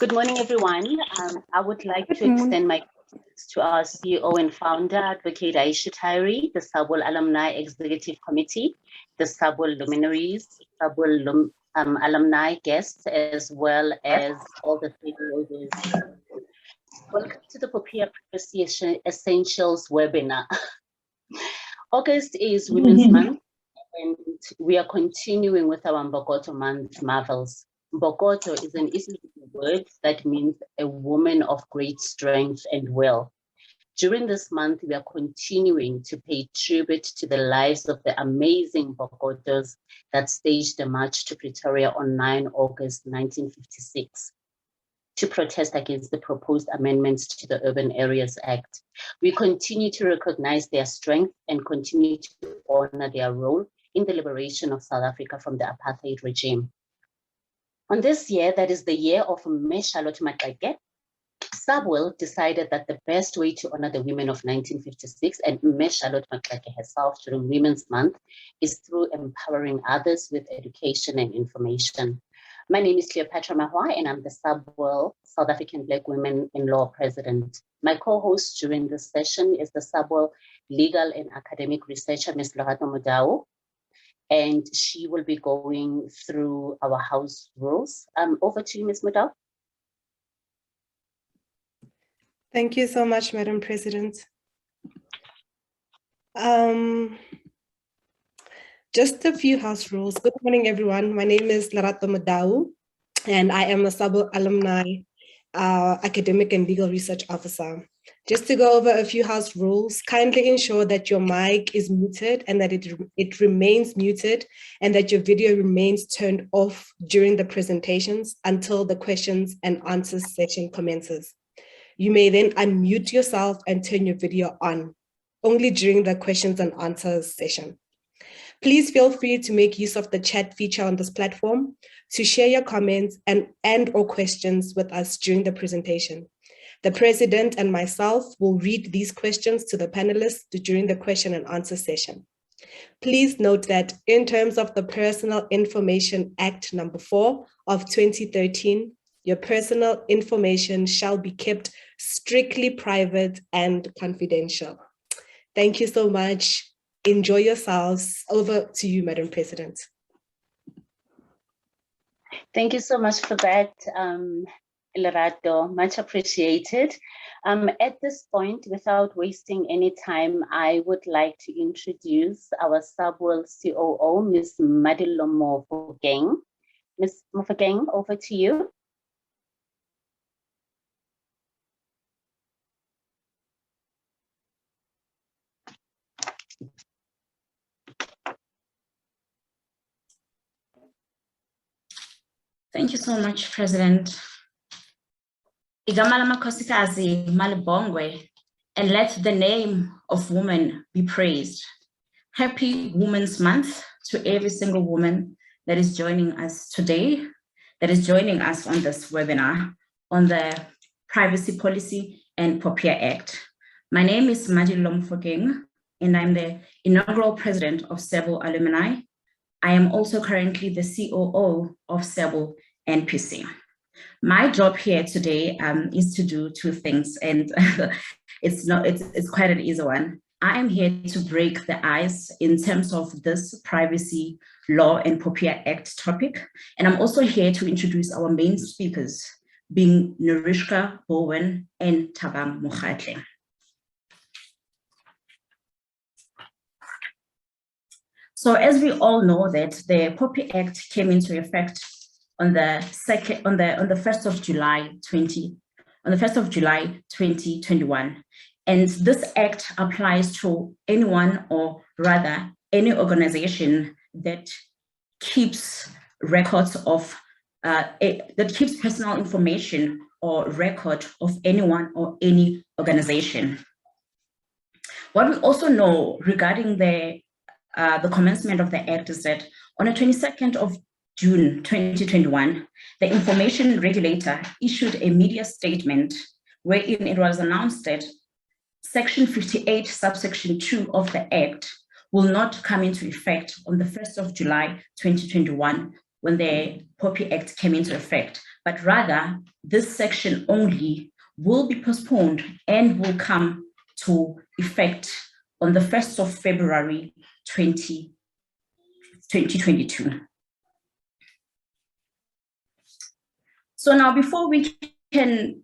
Good morning, everyone. I would like to extend my thanks to our CEO and founder, Advocate Aisha Tyree, the Subwell Alumni Executive Committee, the Subwell Luminaries, Subwell alumni guests, as well as all the stakeholders. Welcome to the POPIA Privacy Essentials webinar. August is Women's Month, and we are continuing with our Mbokodo Marvels. Mbokodo is an IsiZulu word that means a woman of great strength and will. During this month, we are continuing to pay tribute to the lives of the amazing Mbokodos that staged a march to Pretoria on 9 August 1956 to protest against the proposed amendments to the Urban Areas Act. We continue to recognize their strength and continue to honor their role in the liberation of South Africa from the apartheid regime. On this year, that is the year of Charlotte Mokgatle, Subwell decided that the best way to honor the women of 1956 and Charlotte Mokgatle herself during Women's Month is through empowering others with education and information. My name is Cleopatra Mahoa, and I'm the Subwell South African Black Women in Law President. My co-host during this session is the Subwell Legal and Academic Researcher, Ms. Lerato Mudau, and she will be going through our house rules. Over to you, Ms. Mudau. Thank you so much, Madam President. Just a few house rules. Good morning, everyone. My name is Lerato Mudau, and I am a Subwell Alumni Academic and Legal Research Officer. Just to go over a few house rules, kindly ensure that your mic is muted and that it remains muted, and that your video remains turned off during the presentations until the questions and answers session commences. You may then unmute yourself and turn your video on, only during the questions and answers session. Please feel free to make use of the chat feature on this platform to share your comments and or questions with us during the presentation. The President and myself will read these questions to the panelists during the question and answer session. Please note that in terms of the Personal Information Act number 4 of 2013, your personal information shall be kept strictly private and confidential. Thank you so much. Enjoy yourselves. Over to you, Madam President. Thank you so much for that, Lerato, much appreciated. At this point, without wasting any time, I would like to introduce our Subwell COO, Ms. Madillo Mofokeng. Ms. Mofokeng, over to you. Thank you so much, President. Igama lamakhosikazi, malibongwe, and let the name of woman be praised. Happy Women's Month to every single woman that is joining us today, that is joining us on this webinar on the Privacy Policy and POPIA Act. My name is Madillo Mofokeng, and I'm the inaugural president of Subwell Alumni. I am also currently the COO of Subwell NPC. My job here today is to do two things, and it's quite an easy one. I am here to break the ice in terms of this privacy law and POPIA Act topic, and I'm also here to introduce our main speakers, being Nareshka Bowman and Thabang Mokgatle. So as we all know that the POPIA Act came into effect on the 1st of July 2021, and this act applies to anyone, or rather any organization that keeps records of that keeps personal information or record of anyone or any organization. What we also know regarding the commencement of the act is that on the 22nd of June 2021, the information regulator issued a media statement wherein it was announced that Section 58, Subsection 2 of the Act will not come into effect on the 1st of July 2021, when the POPIA Act came into effect, but rather this section only will be postponed and will come to effect on the 1st of February 2022. So now, before we can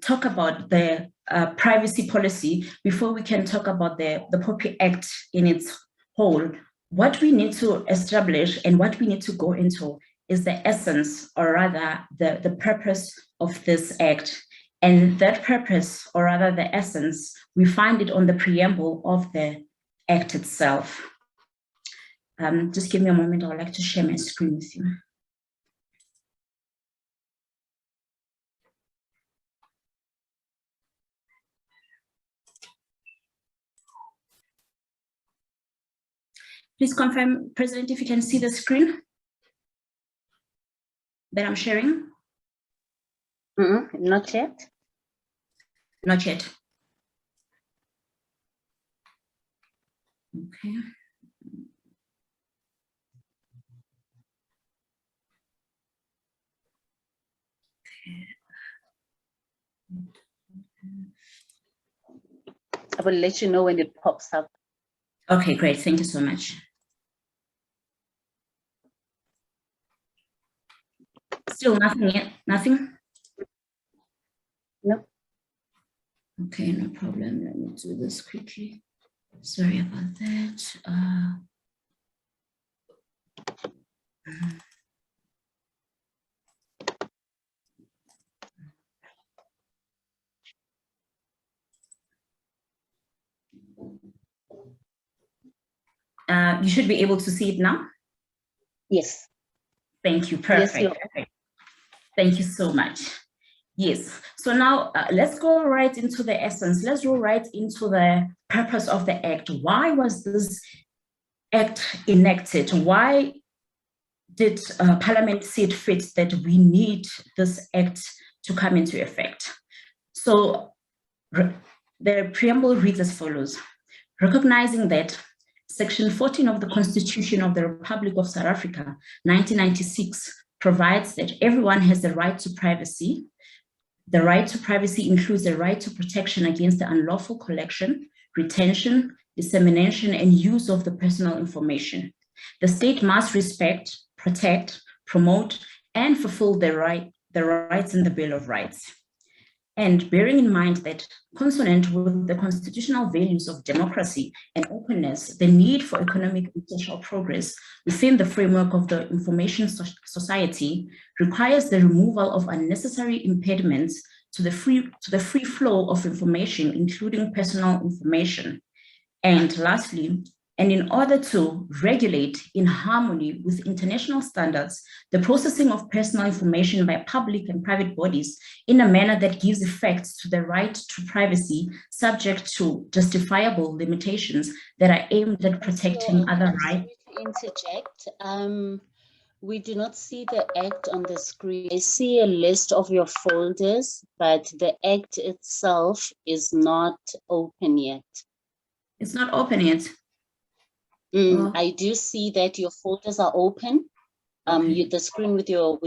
talk about the privacy policy, before we can talk about the POPIA Act in its whole, what we need to establish and what we need to go into is the essence, or rather the purpose of this act. And that purpose, or rather the essence, we find it on the preamble of the act itself. Just give me a moment, I would like to share my screen with you. Please confirm, President, if you can see the screen that I'm sharing. Not yet. Not yet. Okay. I will let you know when it pops up. Okay, great. Thank you so much. Still nothing yet? Nothing? No. Okay, no problem. Let me do this quickly. Sorry about that. You should be able to see it now. Yes. Thank you. Perfect. Yes, Perfect. Thank you so much. Yes. So now let's go right into the essence. Let's go right into the purpose of the act. Why was this act enacted? Why did Parliament see it fit that we need this act to come into effect? So the preamble reads as follows: recognizing that Section 14 of the Constitution of the Republic of South Africa, 1996, provides that everyone has the right to privacy. The right to privacy includes the right to protection against the unlawful collection, retention, dissemination, and use of the personal information. The state must respect, protect, promote, and fulfill the rights in the Bill of Rights. And bearing in mind that, consonant with the constitutional values of democracy and openness, the need for economic and social progress within the framework of the information society requires the removal of unnecessary impediments to the free flow of information, including personal information. And lastly, and in order to regulate in harmony with international standards, the processing of personal information by public and private bodies in a manner that gives effect to the right to privacy, subject to justifiable limitations that are aimed at protecting other rights. To interject, we do not see the act on the screen. I see a list of your folders, but the act itself is not open yet. It's not open yet. I do see that your folders are open. Okay. The screen with your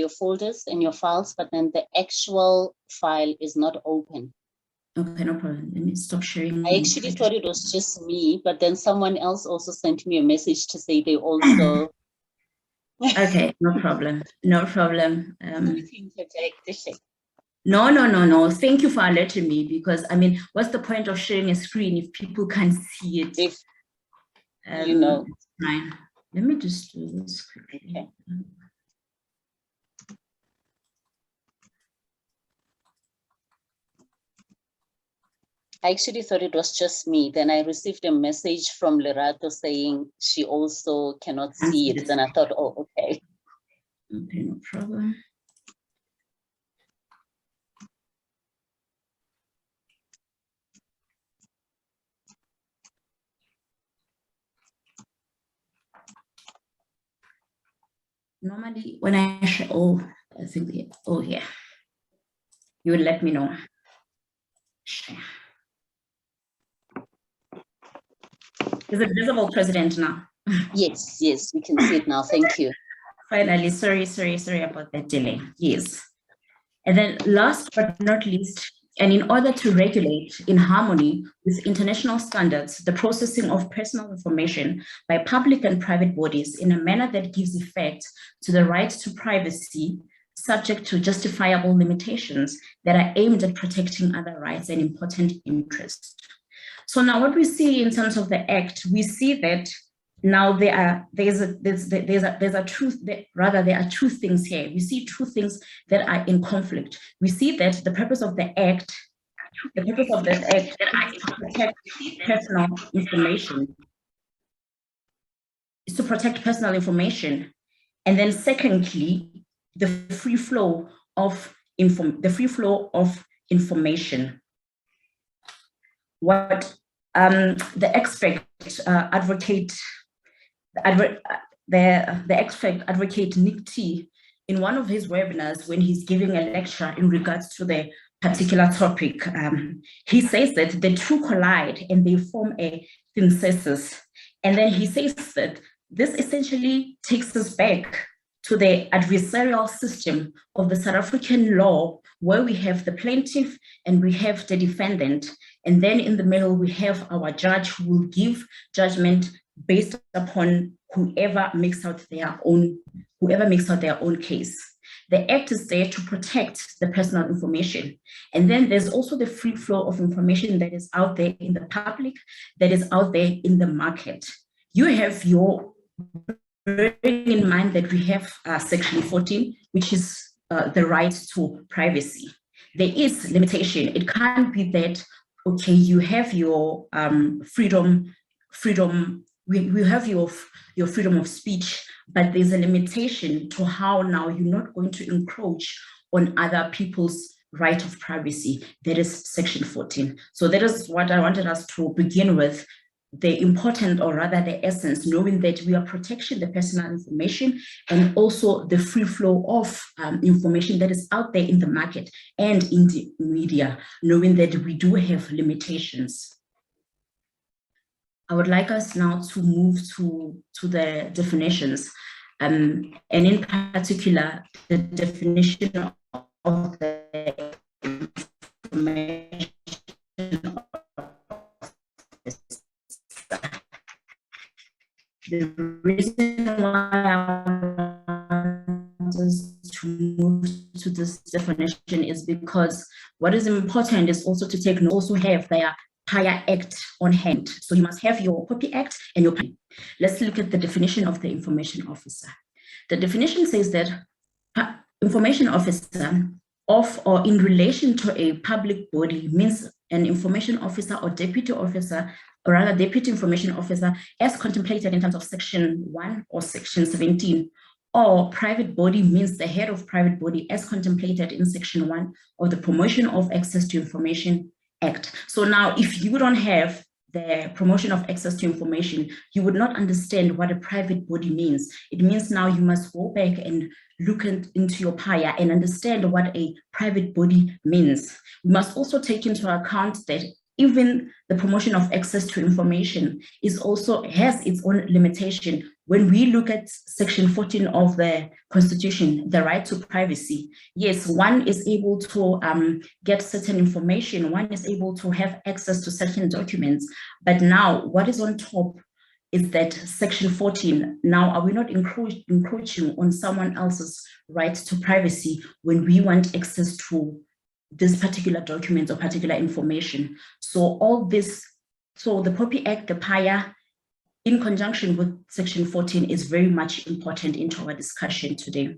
folders and your files, but then the actual file is not open. Okay, no problem. Let me stop sharing. I actually thought it was just me, but then someone else also sent me a message to say they also. Okay, no problem. No problem. No. No. Thank you for alerting me, because I mean, what's the point of sharing a screen if people can't see it? If you know. Fine. Let me just do this quickly. Okay. I actually thought it was just me. Then I received a message from Lerato saying she also cannot see it. Then I thought, oh, okay. Okay, no problem. Normally, when I share, I think, yeah, you will let me know. Share. Is it visible, President, now? Yes, yes, we can see it now. Thank you. Finally, sorry about that delay. Yes. And then last but not least, and in order to regulate in harmony with international standards, the processing of personal information by public and private bodies in a manner that gives effect to the right to privacy, subject to justifiable limitations that are aimed at protecting other rights and important interests. So now what we see in terms of the Act, we see that now there are two things here. We see two things that are in conflict. We see that the purpose of the Act is to protect personal information. Is to protect personal information. And then secondly, the free flow of information. What the expert advocate Nick T, in one of his webinars when he's giving a lecture in regards to the particular topic, he says that the two collide and they form a synthesis. And then he says that this essentially takes us back to the adversarial system of the South African law, where we have the plaintiff and we have the defendant. And then in the middle, we have our judge who will give judgment based upon whoever makes out their own case. The Act is there to protect the personal information. And then there's also the free flow of information that is out there in the public, that is out there in the market. You have bearing in mind that we have Section 14, which is the right to privacy. There is limitation. It can't be that, okay, you have your freedom, we have your freedom of speech, but there's a limitation to how now you're not going to encroach on other people's right of privacy. That is Section 14. So that is what I wanted us to begin with, the important, or rather the essence, knowing that we are protecting the personal information and also the free flow of information that is out there in the market and in the media, knowing that we do have limitations. I would like us now to move to the definitions, and in particular, the definition of the information officer. The reason why I want us to move to this definition is because what is important is also to take note, also have their POPIA Act on hand. So you must have your POPIA Act and your POPIA. Let's look at the definition of the information officer. The definition says that information officer of or in relation to a public body means an information officer or deputy officer, or rather deputy information officer, as contemplated in terms of Section 1 or Section 17, or private body means the head of private body as contemplated in Section 1 of the Promotion of Access to Information Act. So now, if you don't have the promotion of access to information, you would not understand what a private body means. It means now you must go back and look into your POPIA and understand what a private body means. We must also take into account that even the promotion of access to information is also has its own limitation. When we look at Section 14 of the Constitution, the right to privacy, yes, one is able to get certain information, one is able to have access to certain documents, but now what is on top is that Section 14, now are we not encroaching on someone else's right to privacy when we want access to this particular document or particular information? So all this, so the POPIA Act, the POPIA, in conjunction with Section 14 is very much important into our discussion today.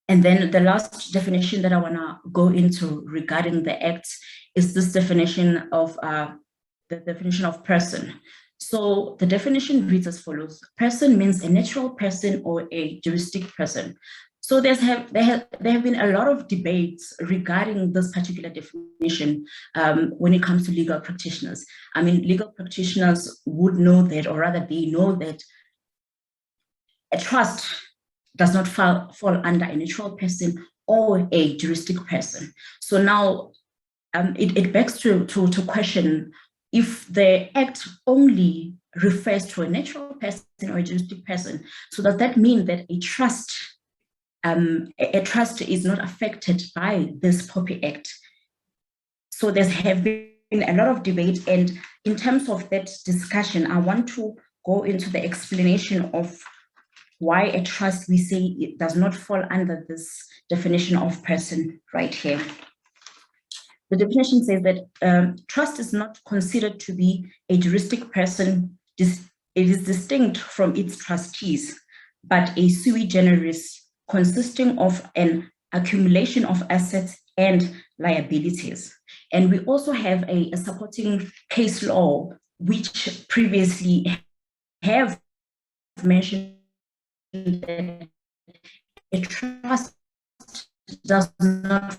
And then the last definition that I wanna go into regarding the Act is this definition of the definition of person. So the definition reads as follows: person means a natural person or a juristic person. So there have been a lot of debates regarding this particular definition when it comes to legal practitioners. I mean, legal practitioners would know that, or rather they know that a trust does not fall under a natural person or a juristic person. So now it begs to question if the act only refers to a natural person or a juristic person. So does that mean that a trust is not affected by this POPIA Act? So there's have been a lot of debate, and in terms of that discussion, I want to go into the explanation of why a trust, we say, it does not fall under this definition of person right here. The definition says that trust is not considered to be a juristic person. It is distinct from its trustees, but a sui generis consisting of an accumulation of assets and liabilities. And we also have a supporting case law, which previously have mentioned that a trust does not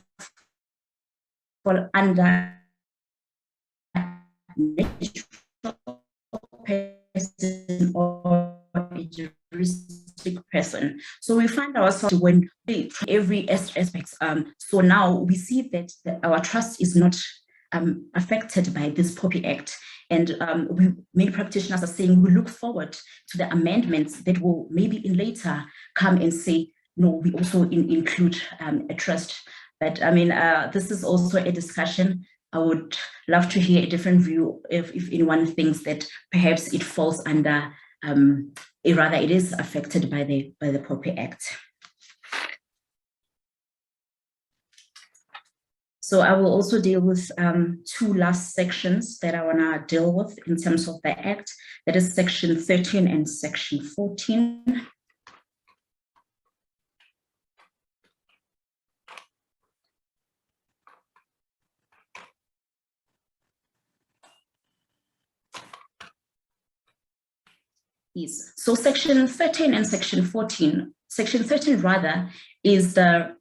fall under natural person or a juristic person. So we find ourselves when every aspect. So now we see that our trust is not affected by this POPIA Act. And many practitioners are saying we look forward to the amendments that will maybe in later come and say, no, we also include a trust. But I mean, this is also a discussion. I would love to hear a different view if anyone thinks that perhaps it falls under, rather it is affected by the POPIA Act. So I will also deal with two last sections that I want to deal with in terms of the Act. That is Section 13 and Section 14. Yes. So Section 13 and Section 14. Section 13 rather is the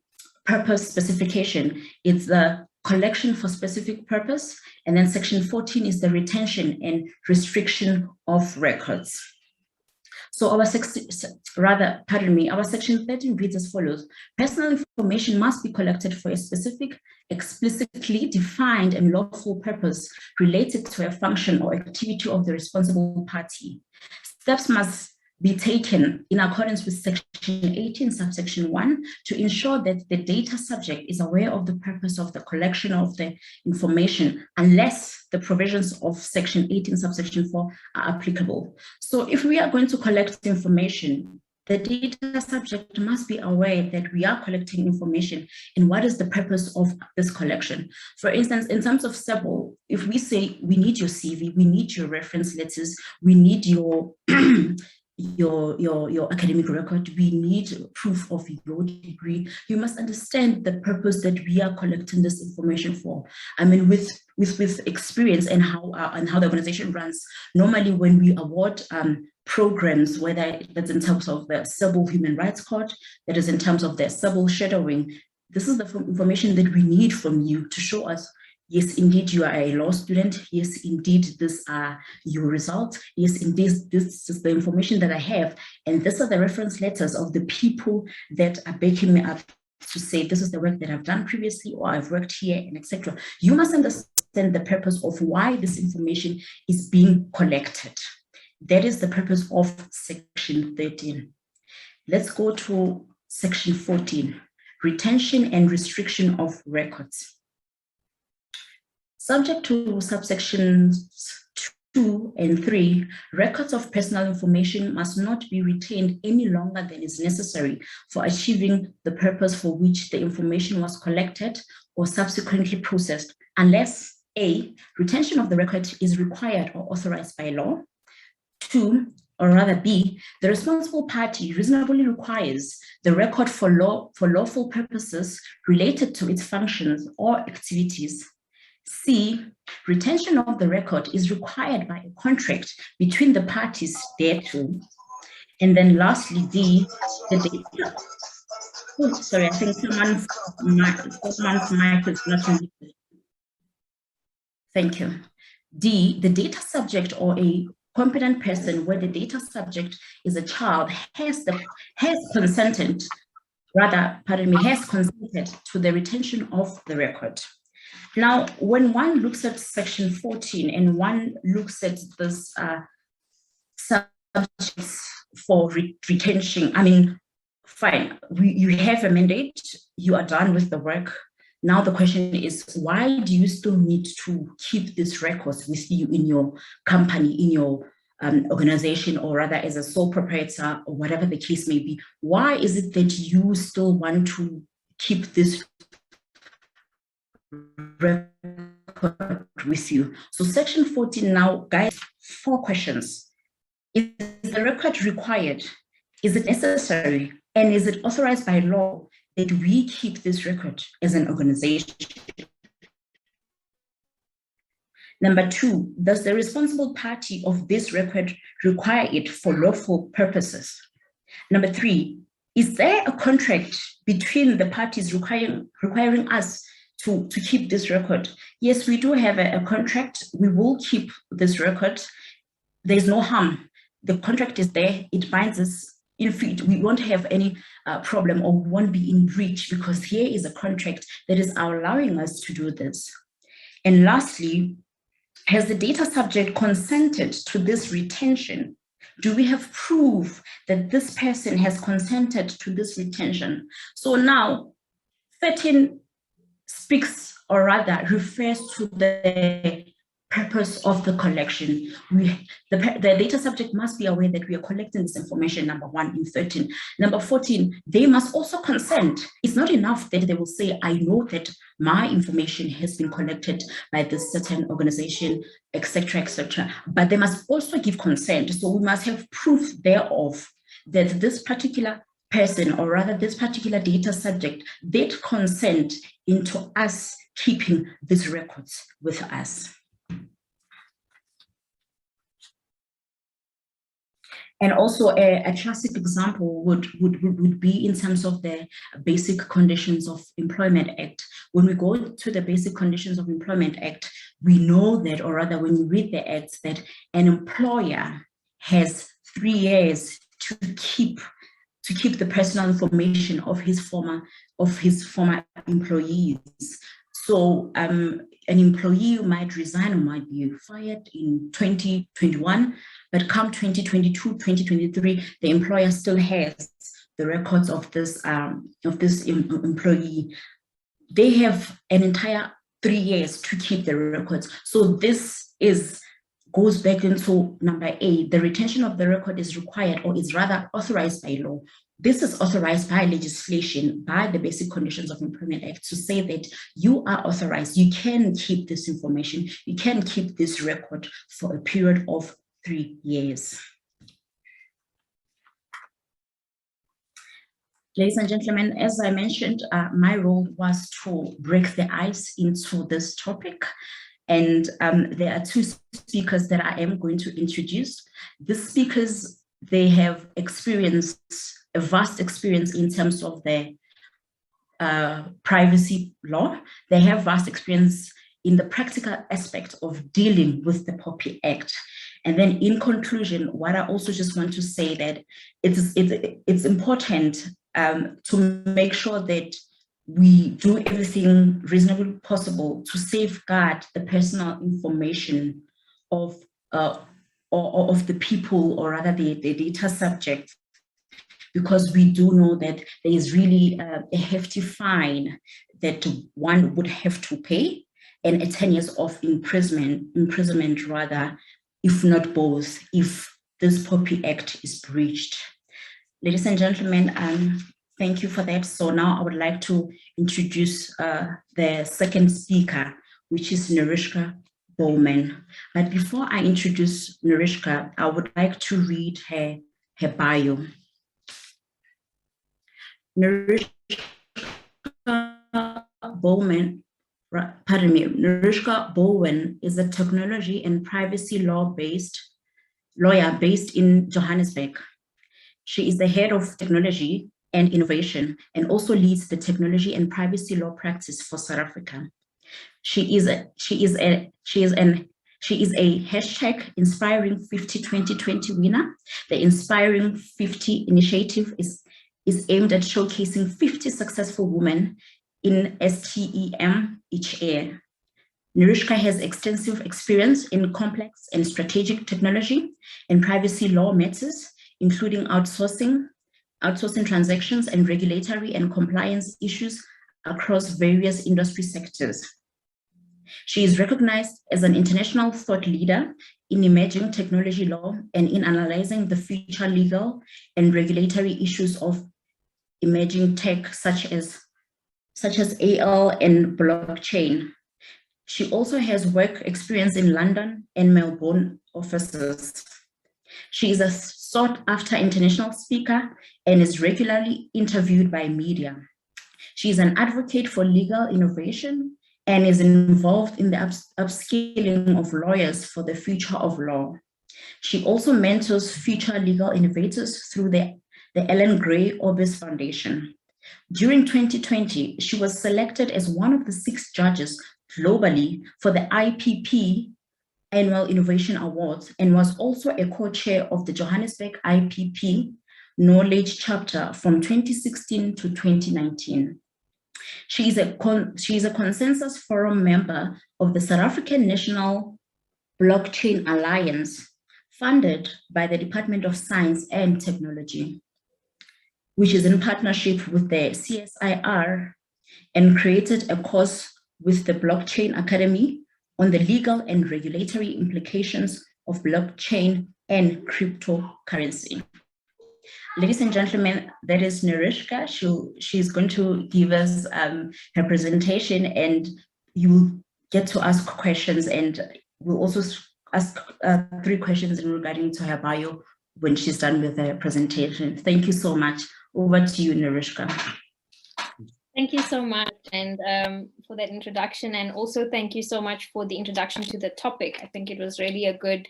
purpose specification. It's the collection for specific purpose. And then Section 14 is the retention and restriction of records. So our Section 13 reads as follows. Personal information must be collected for a specific, explicitly defined and lawful purpose related to a function or activity of the responsible party. Steps must be taken in accordance with Section 18, Subsection 1, to ensure that the data subject is aware of the purpose of the collection of the information, unless the provisions of Section 18, Subsection 4 are applicable. So if we are going to collect information, the data subject must be aware that we are collecting information and what is the purpose of this collection. For instance, in terms of SEBO, if we say we need your CV, we need your reference letters, we need your your academic record, we need proof of your degree, you must understand the purpose that we are collecting this information for. I mean, with experience and how the organization runs, normally when we award programs, whether that's in terms of the civil human rights court, that is in terms of the civil shadowing, this is the information that we need from you to show us, yes, indeed, you are a law student. Yes, indeed, these are your results. Yes, indeed, this is the information that I have. And these are the reference letters of the people that are backing me up to say, this is the work that I've done previously, or I've worked here, and etc. You must understand the purpose of why this information is being collected. That is the purpose of Section 13. Let's go to Section 14, retention and restriction of records. Subject to subsections 2 and 3, records of personal information must not be retained any longer than is necessary for achieving the purpose for which the information was collected or subsequently processed, unless A, retention of the record is required or authorized by law. 2, or rather B, the responsible party reasonably requires the record for lawful purposes related to its functions or activities. C, retention of the record is required by a contract between the parties thereto. And then lastly, D, the data. Oh, sorry, I think someone's mic is not muted. Thank you. D, the data subject or a competent person where the data subject is a child has consented to the retention of the record. Now, when one looks at section 14 and one looks at this subjects for retention, I mean, fine, you have a mandate, you are done with the work. Now the question is, why do you still need to keep these records with you in your company, in your organization, or rather as a sole proprietor, or whatever the case may be? Why is it that you still want to keep this record with you? So section 14 now, guys, 4 questions. Is the record required? Is it necessary? And is it authorized by law that we keep this record as an organization? Number 2, does the responsible party of this record require it for lawful purposes? Number 3, is there a contract between the parties requiring us to keep this record? Yes, we do have a contract. We will keep this record. There's no harm. The contract is there. It binds us. In fact, we won't have any problem, or won't be in breach, because here is a contract that is allowing us to do this. And lastly, has the data subject consented to this retention? Do we have proof that this person has consented to this retention? So now 13 speaks, or rather refers to the purpose of the collection. The data subject must be aware that we are collecting this information, number 1, in 13. Number 14, they must also consent. It's not enough that they will say, I know that my information has been collected by this certain organization, etc., etc. But they must also give consent. So we must have proof thereof that this particular person, or rather this particular data subject, did consent into us keeping these records with us. And also a classic example would be in terms of the Basic Conditions of Employment Act. When we go to the Basic Conditions of Employment Act, we know that, or rather when you read the act, that an employer has 3 years to keep the personal information of his former employees. So an employee might resign or might be fired in 2021, but come 2022, 2023, the employer still has the records of this employee. They have an entire 3 years to keep the records. So this goes back into number 8. The retention of the record is required, or is rather authorized by law. This is authorized by legislation, by the Basic Conditions of Employment Act, to say that you are authorized, you can keep this information, you can keep this record for a period of 3 years. Ladies and gentlemen, as I mentioned, my role was to break the ice into this topic. And there are 2 speakers that I am going to introduce. The speakers, they have a vast experience in terms of the privacy law. They have vast experience in the practical aspect of dealing with the POPIA Act. And then in conclusion, what I also just want to say that it's important to make sure that we do everything reasonably possible to safeguard the personal information of the people, or rather the data subject, because we do know that there is really a hefty fine that one would have to pay, and a 10 years of imprisonment rather, if not both, if this POPIA Act is breached. Ladies and gentlemen, thank you for that. So now I would like to introduce the second speaker, which is Nareshka Bowman. But before I introduce Nerushka, I would like to read her bio. Nareshka Bowman, Nareshka Bowan is a technology and privacy lawyer based in Johannesburg. She is the head of technology and innovation, and also leads the technology and privacy law practice for South Africa. She is a hashtag Inspiring 50 2020 winner. The Inspiring 50 initiative is aimed at showcasing 50 successful women in STEM each year. Nerushka has extensive experience in complex and strategic technology and privacy law matters, including outsourcing transactions and regulatory and compliance issues across various industry sectors. She is recognized as an international thought leader in emerging technology law and in analyzing the future legal and regulatory issues of emerging tech, such as AL and blockchain. She also has work experience in London and Melbourne offices. She is a sought-after international speaker and is regularly interviewed by media. She is an advocate for legal innovation and is involved in the upskilling of lawyers for the future of law. She also mentors future legal innovators through the Ellen Gray Orbis Foundation. During 2020, she was selected as one of the 6 judges globally for the IPP Annual Innovation Awards and was also a co-chair of the Johannesburg IPP Knowledge Chapter from 2016 to 2019. She is a Consensus Forum member of the South African National Blockchain Alliance, funded by the Department of Science and Technology, which is in partnership with the CSIR, and created a course with the Blockchain Academy on the legal and regulatory implications of blockchain and cryptocurrency. Ladies and gentlemen, that is Nerushka. She's going to give us her presentation, and you will get to ask questions, and we'll also ask 3 questions in regarding to her bio when she's done with her presentation. Thank you so much. Over to you, Nerushka. Thank you so much, and for that introduction, and also thank you so much for the introduction to the topic. I think it was really a good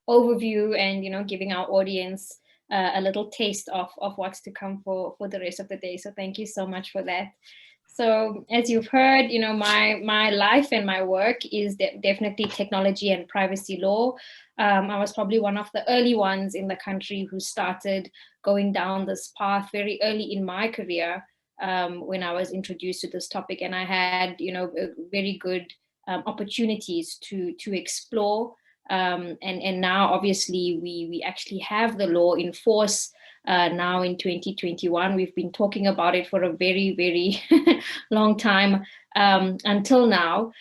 overview, and giving our audience a little taste of what's to come for the rest of the day. So thank you so much for that. So as you've heard, my life and my work is definitely technology and privacy law. I was probably one of the early ones in the country who started going down this path very early in my career. When I was introduced to this topic, and I had, very good opportunities to explore. And now, obviously, we actually have the law in force now in 2021. We've been talking about it for a very, very long time until now.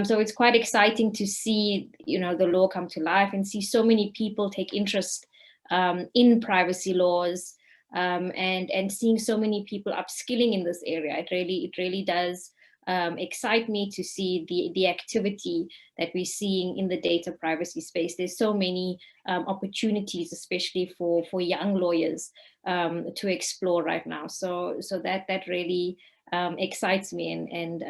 So it's quite exciting to see, the law come to life and see so many people take interest in privacy laws. And seeing so many people upskilling in this area, it really does excite me to see the activity that we're seeing in the data privacy space. There's so many opportunities, especially for young lawyers, to explore right now. So that really excites me and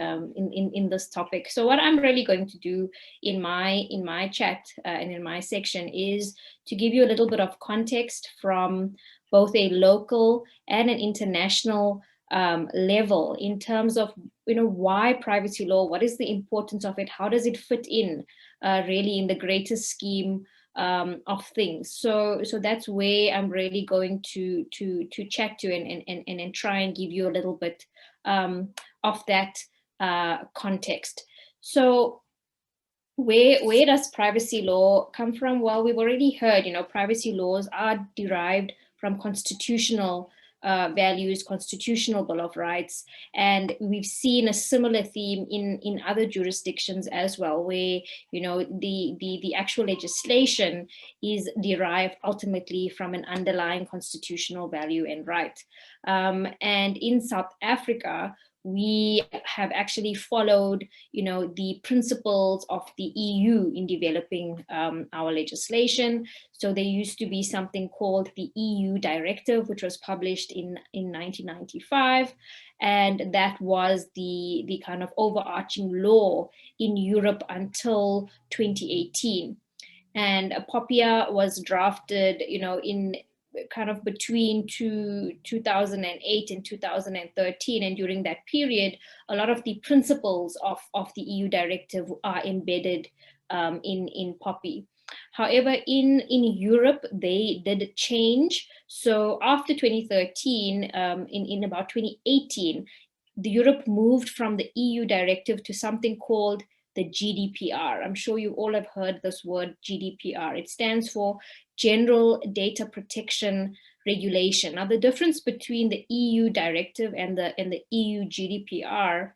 in this topic. So what I'm really going to do in my chat and in my section is to give you a little bit of context from both a local and an international level in terms of why privacy law, what is the importance of it, how does it fit in really in the greater scheme of things. So that's where I'm really going to chat to and try and give you a little bit of that context. So where does privacy law come from? Well, we've already heard, privacy laws are derived from constitutional values, constitutional Bill of Rights, and we've seen a similar theme in other jurisdictions as well, where the actual legislation is derived ultimately from an underlying constitutional value and right. And in South Africa, we have actually followed, the principles of the EU in developing our legislation. So there used to be something called the EU Directive, which was published in 1995. And that was the kind of overarching law in Europe until 2018. And POPIA was drafted, in kind of between 2008 and 2013, and during that period, a lot of the principles of the EU directive are embedded in POPI. However, in Europe, they did change. So after 2013, in about 2018, Europe moved from the EU directive to something called the GDPR. I'm sure you all have heard this word GDPR. It stands for General Data Protection Regulation. Now, the difference between the EU directive and the EU GDPR,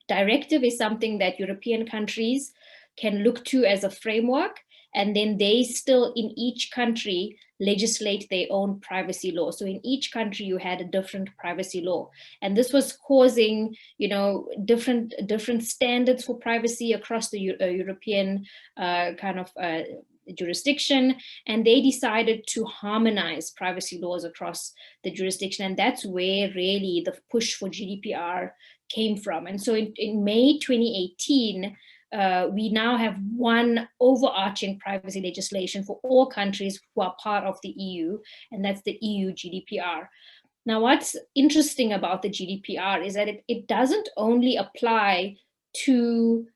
directive is something that European countries can look to as a framework, and then they still in each country legislate their own privacy law. So in each country you had a different privacy law, and this was causing, you know, different standards for privacy across the European jurisdiction, and they decided to harmonize privacy laws across the jurisdiction, and that's where really the push for GDPR came from. And so in May 2018, we now have one overarching privacy legislation for all countries who are part of the EU, and that's the EU GDPR. Now, what's interesting about the GDPR is that it doesn't only apply to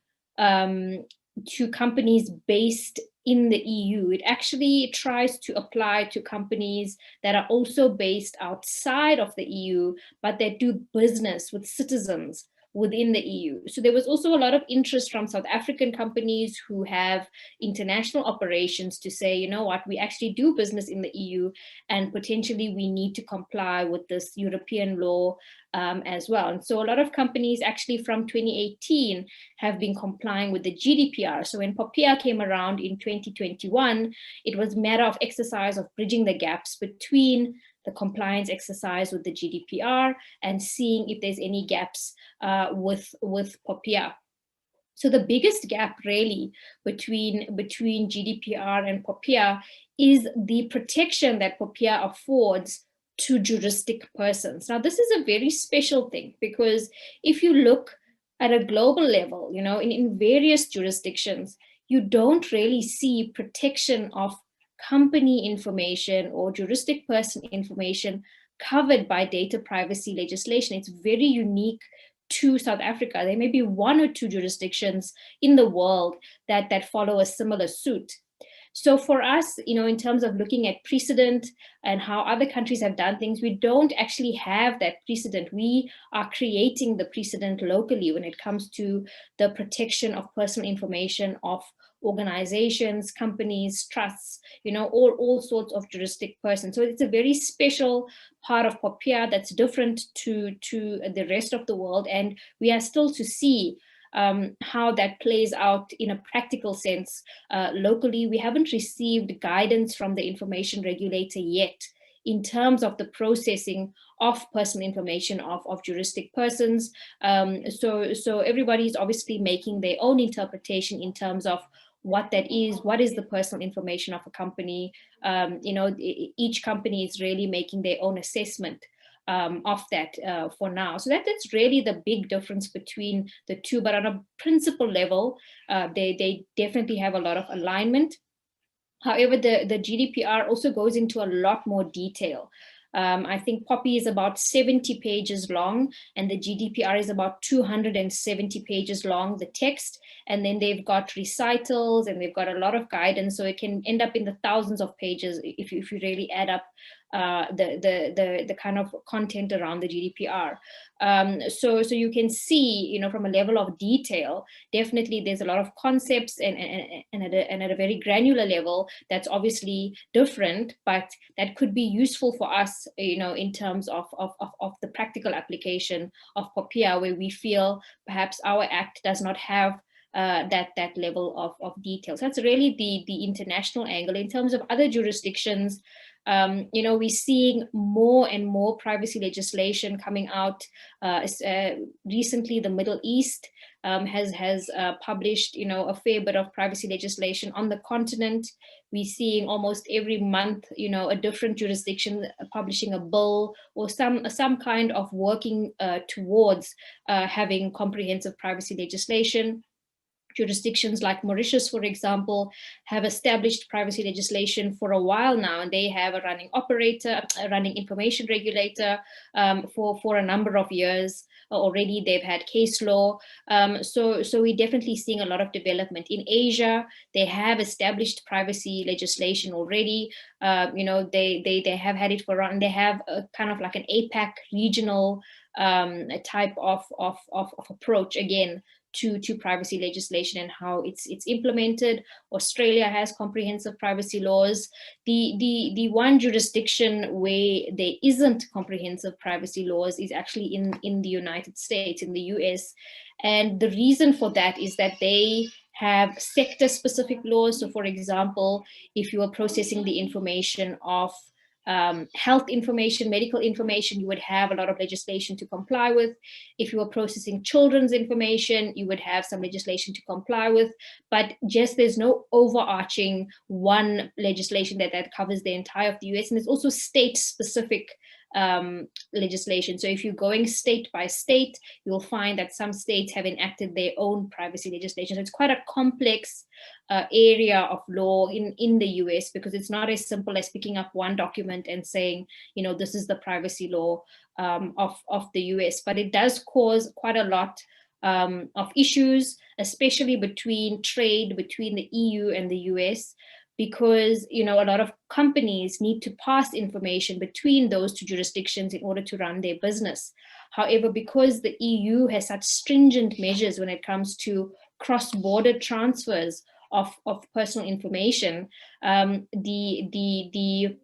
companies based in the EU. It actually tries to apply to companies that are also based outside of the EU, but that do business with citizens within the EU. So there was also a lot of interest from South African companies who have international operations to say, you know what, we actually do business in the EU, and potentially we need to comply with this European law as well. And so a lot of companies actually from 2018 have been complying with the GDPR. So when POPIA came around in 2021, it was a matter of exercise of bridging the gaps between the compliance exercise with the GDPR and seeing if there's any gaps with POPIA. So the biggest gap really between GDPR and POPIA is the protection that POPIA affords to juristic persons. Now, this is a very special thing, because if you look at a global level, you know, in various jurisdictions, you don't really see protection of company information or juristic person information covered by data privacy legislation. It's very unique to South Africa. There may be one or two jurisdictions in the world that follow a similar suit. So for us, you know, in terms of looking at precedent and how other countries have done things, we don't actually have that precedent. We are creating the precedent locally when it comes to the protection of personal information of organizations, companies, trusts, you know, all sorts of juristic persons. So it's a very special part of POPIA that's different to the rest of the world, and we are still to see how that plays out in a practical sense locally. We haven't received guidance from the information regulator yet in terms of the processing of personal information of juristic persons. So everybody's obviously making their own interpretation in terms of what that is, what is the personal information of a company. You know, each company is really making their own assessment of that for now. So that's really the big difference between the two, but on a principle level, they definitely have a lot of alignment. However, the GDPR also goes into a lot more detail. I think POPI is about 70 pages long, and the GDPR is about 270 pages long, the text, and then they've got recitals and they've got a lot of guidance, so it can end up in the thousands of pages if you really add up the kind of content around the GDPR. So you can see, you know, from a level of detail, definitely there's a lot of concepts and at a very granular level that's obviously different, but that could be useful for us, you know, in terms of the practical application of POPIA, where we feel perhaps our act does not have that level of detail. So that's really the international angle. In terms of other jurisdictions, you know, we're seeing more and more privacy legislation coming out. Recently, the Middle East has published, you know, a fair bit of privacy legislation on the continent. We're seeing almost every month, you know, a different jurisdiction publishing a bill or some kind of working towards having comprehensive privacy legislation. Jurisdictions like Mauritius, for example, have established privacy legislation for a while now, and they have a running operator, a running information regulator for a number of years already. They've had case law. So we're definitely seeing a lot of development. In Asia, they have established privacy legislation already. You know, they have had it for around, they have a kind of like an APAC regional type of approach, again, to privacy legislation and how it's implemented. Australia has comprehensive privacy laws. The one jurisdiction where there isn't comprehensive privacy laws is actually in the United States, in the US. And the reason for that is that they have sector-specific laws. So for example, if you are processing the information of health information, medical information, you would have a lot of legislation to comply with. If you are processing children's information, you would have some legislation to comply with, but just there's no overarching one legislation that covers the entire of the US. And there's also state-specific legislation. So if you're going state by state, you'll find that some states have enacted their own privacy legislation. So it's quite a complex area of law in the US, because it's not as simple as picking up one document and saying, you know, this is the privacy law of the US, but it does cause quite a lot of issues, especially between trade between the EU and the US, because, you know, a lot of companies need to pass information between those two jurisdictions in order to run their business. However, because the EU has such stringent measures when it comes to cross-border transfers of personal information, the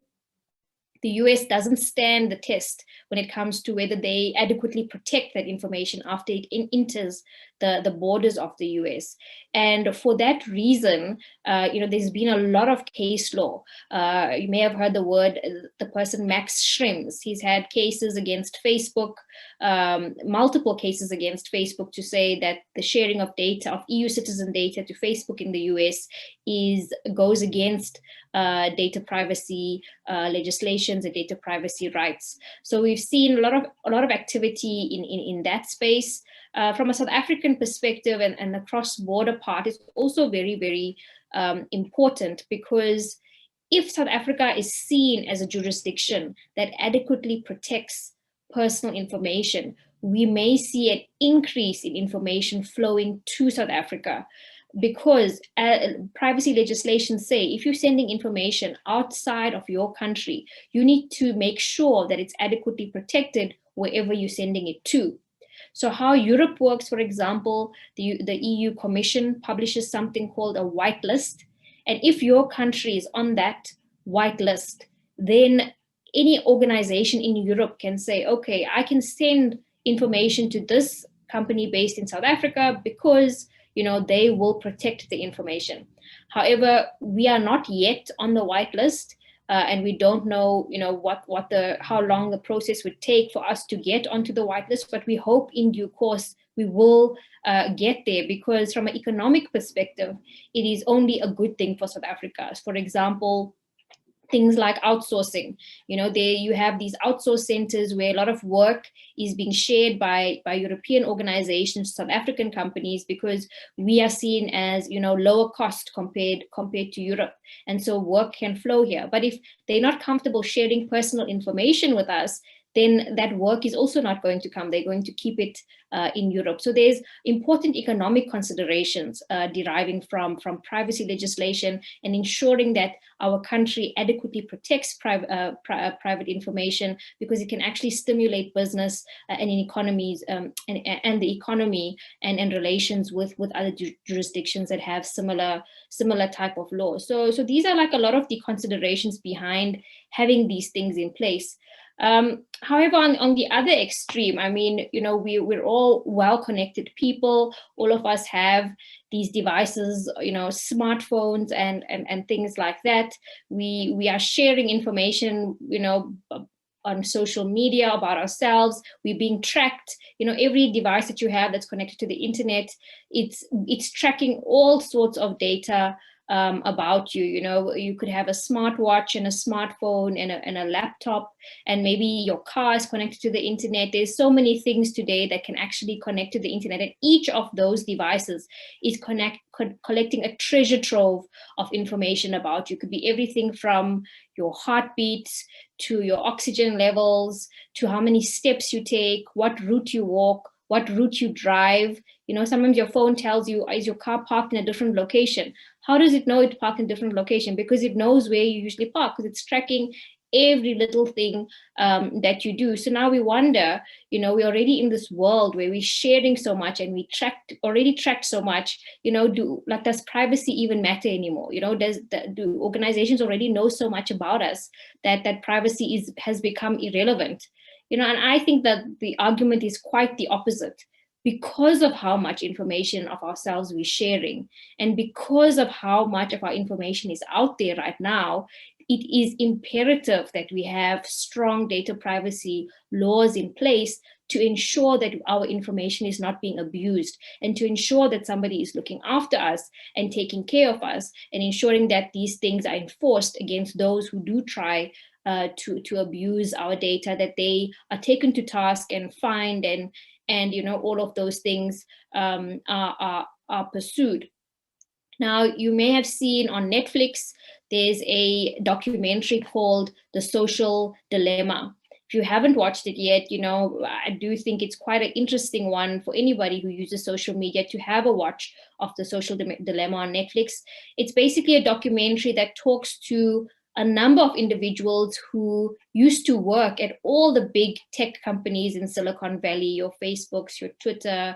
US doesn't stand the test when it comes to whether they adequately protect that information after it enters the borders of the US. And for that reason, you know, there's been a lot of case law. You may have heard the person Max Schrems. He's had cases against Facebook, multiple cases against Facebook, to say that the sharing of data, of EU citizen data to Facebook in the US goes against data privacy legislations and data privacy rights. So we've seen a lot of activity in that space. From a South African perspective, and the cross-border part is also very, very important, because if South Africa is seen as a jurisdiction that adequately protects personal information, we may see an increase in information flowing to South Africa, because privacy legislation say if you're sending information outside of your country, you need to make sure that it's adequately protected wherever you're sending it to. So how Europe works, for example, the EU Commission publishes something called a white list. And if your country is on that white list, then any organization in Europe can say, okay, I can send information to this company based in South Africa because, you know, they will protect the information. However, we are not yet on the white list. And we don't know, you know, how long the process would take for us to get onto the whitelist, but we hope in due course we will get there, because from an economic perspective, it is only a good thing for South Africa. For example, things like outsourcing, you know, you have these outsource centers where a lot of work is being shared by European organizations, South African companies, because we are seen as, you know, lower cost compared to Europe. And so work can flow here. But if they're not comfortable sharing personal information with us, then that work is also not going to come. They're going to keep it in Europe. So there's important economic considerations deriving from privacy legislation and ensuring that our country adequately protects private information, because it can actually stimulate business and in economies and the economy and relations with other jurisdictions that have similar type of law. So these are like a lot of the considerations behind having these things in place. However, on the other extreme, I mean, you know, we're all well-connected people. All of us have these devices, you know, smartphones and things like that. We are sharing information, you know, on social media about ourselves. We're being tracked. You know, every device that you have that's connected to the internet, it's tracking all sorts of data about you. You know, you could have a smartwatch and a smartphone and a laptop, and maybe your car is connected to the internet. There's so many things today that can actually connect to the internet, and each of those devices is collecting a treasure trove of information about you. Could be everything from your heartbeats to your oxygen levels, to how many steps you take, what route you walk, what route you drive. You know, sometimes your phone tells you, is your car parked in a different location? How does it know it parked in a different location? Because it knows where you usually park, because it's tracking every little thing that you do. So now we wonder, you know, we're already in this world where we're sharing so much and we already tracked so much, you know, does privacy even matter anymore? You know, do organizations already know so much about us that privacy has become irrelevant? You know, and I think that the argument is quite the opposite. Because of how much information of ourselves we're sharing, and because of how much of our information is out there right now, it is imperative that we have strong data privacy laws in place to ensure that our information is not being abused, and to ensure that somebody is looking after us and taking care of us, and ensuring that these things are enforced against those who do try to abuse our data, that they are taken to task and fined, and you know, all of those things are pursued. Now, you may have seen on Netflix, there's a documentary called The Social Dilemma. If you haven't watched it yet, you know, I do think it's quite an interesting one for anybody who uses social media to have a watch of The Social Dilemma on Netflix. It's basically a documentary that talks to a number of individuals who used to work at all the big tech companies in Silicon Valley, your Facebooks, your Twitter,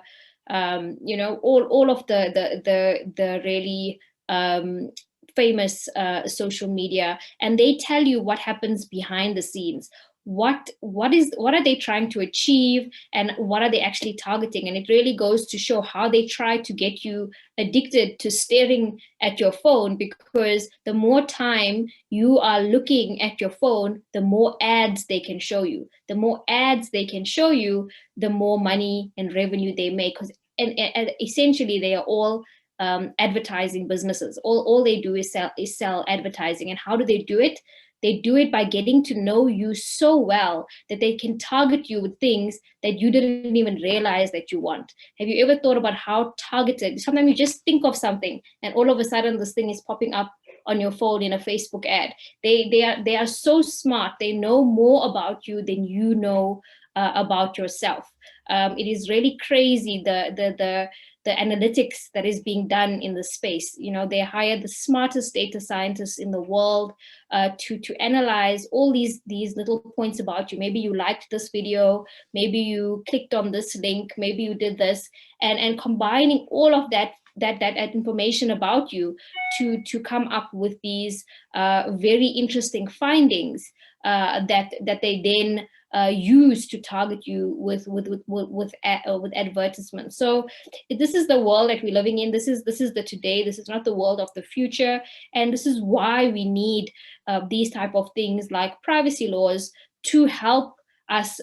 you know, all of the really famous social media, and they tell you what happens behind the scenes. What are they trying to achieve, and what are they actually targeting? And it really goes to show how they try to get you addicted to staring at your phone, because the more time you are looking at your phone, the more ads they can show you. The more ads they can show you, the more money and revenue they make. And essentially, they are all advertising businesses. All they do is sell advertising. And how do they do it? They do it by getting to know you so well that they can target you with things that you didn't even realize that you want. Have you ever thought about how targeted? Sometimes you just think of something and all of a sudden this thing is popping up on your phone in a Facebook ad. They are so smart. They know more about you than you know about yourself. It is really crazy, the analytics that is being done in the space. You know, they hire the smartest data scientists in the world to analyze all these little points about you. Maybe you liked this video, maybe you clicked on this link, maybe you did this, and combining all of that information about you to come up with these very interesting findings that they then use to target you with advertisements. So this is the world that we're living in. This is the today. This is not the world of the future. And this is why we need these type of things like privacy laws to help us,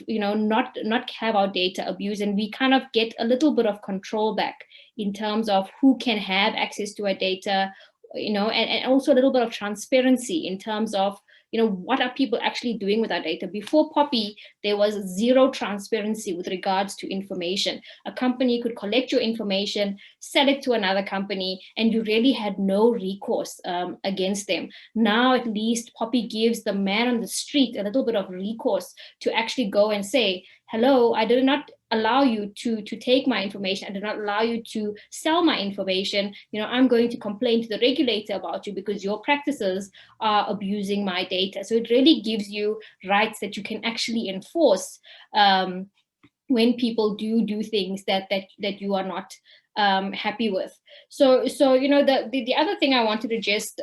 you know, not have our data abused, and we kind of get a little bit of control back in terms of who can have access to our data, you know, and also a little bit of transparency in terms of, you know, what are people actually doing with our data? Before POPI, there was zero transparency with regards to information. A company could collect your information, sell it to another company, and you really had no recourse against them. Now, at least POPI gives the man on the street a little bit of recourse to actually go and say, hello, I did not allow you to take my information. I did not allow you to sell my information. You know, I'm going to complain to the regulator about you because your practices are abusing my data. So it really gives you rights that you can actually enforce when people do things that you are not happy with. So you know, the other thing I wanted to just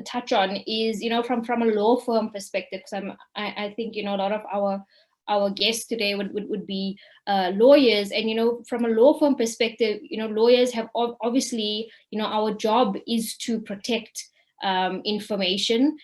touch on is, you know, from a law firm perspective, because I think, you know, a lot of our guests today would be lawyers, and, you know, from a law firm perspective, you know, lawyers have obviously, you know, our job is to protect information.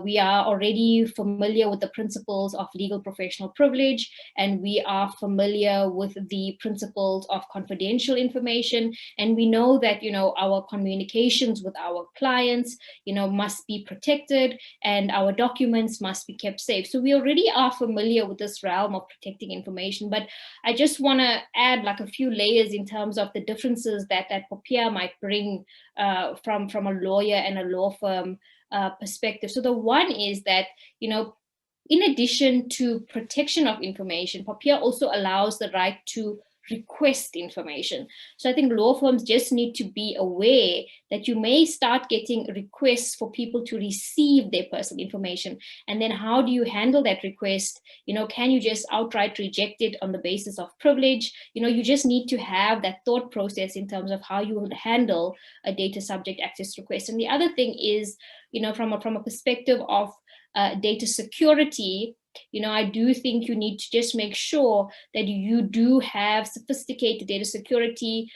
We are already familiar with the principles of legal professional privilege, and we are familiar with the principles of confidential information. And we know that, you know, our communications with our clients, you know, must be protected, and our documents must be kept safe. So we already are familiar with this realm of protecting information, but I just want to add like a few layers in terms of the differences that POPIA might bring from a lawyer and a law firm perspective. So the one is that, you know, in addition to protection of information, POPIA also allows the right to request information. So I think law firms just need to be aware that you may start getting requests for people to receive their personal information. And then how do you handle that request? You know, can you just outright reject it on the basis of privilege? You know, you just need to have that thought process in terms of how you would handle a data subject access request. And the other thing is, you know, from a perspective of data security, you know, I do think you need to just make sure that you do have sophisticated data security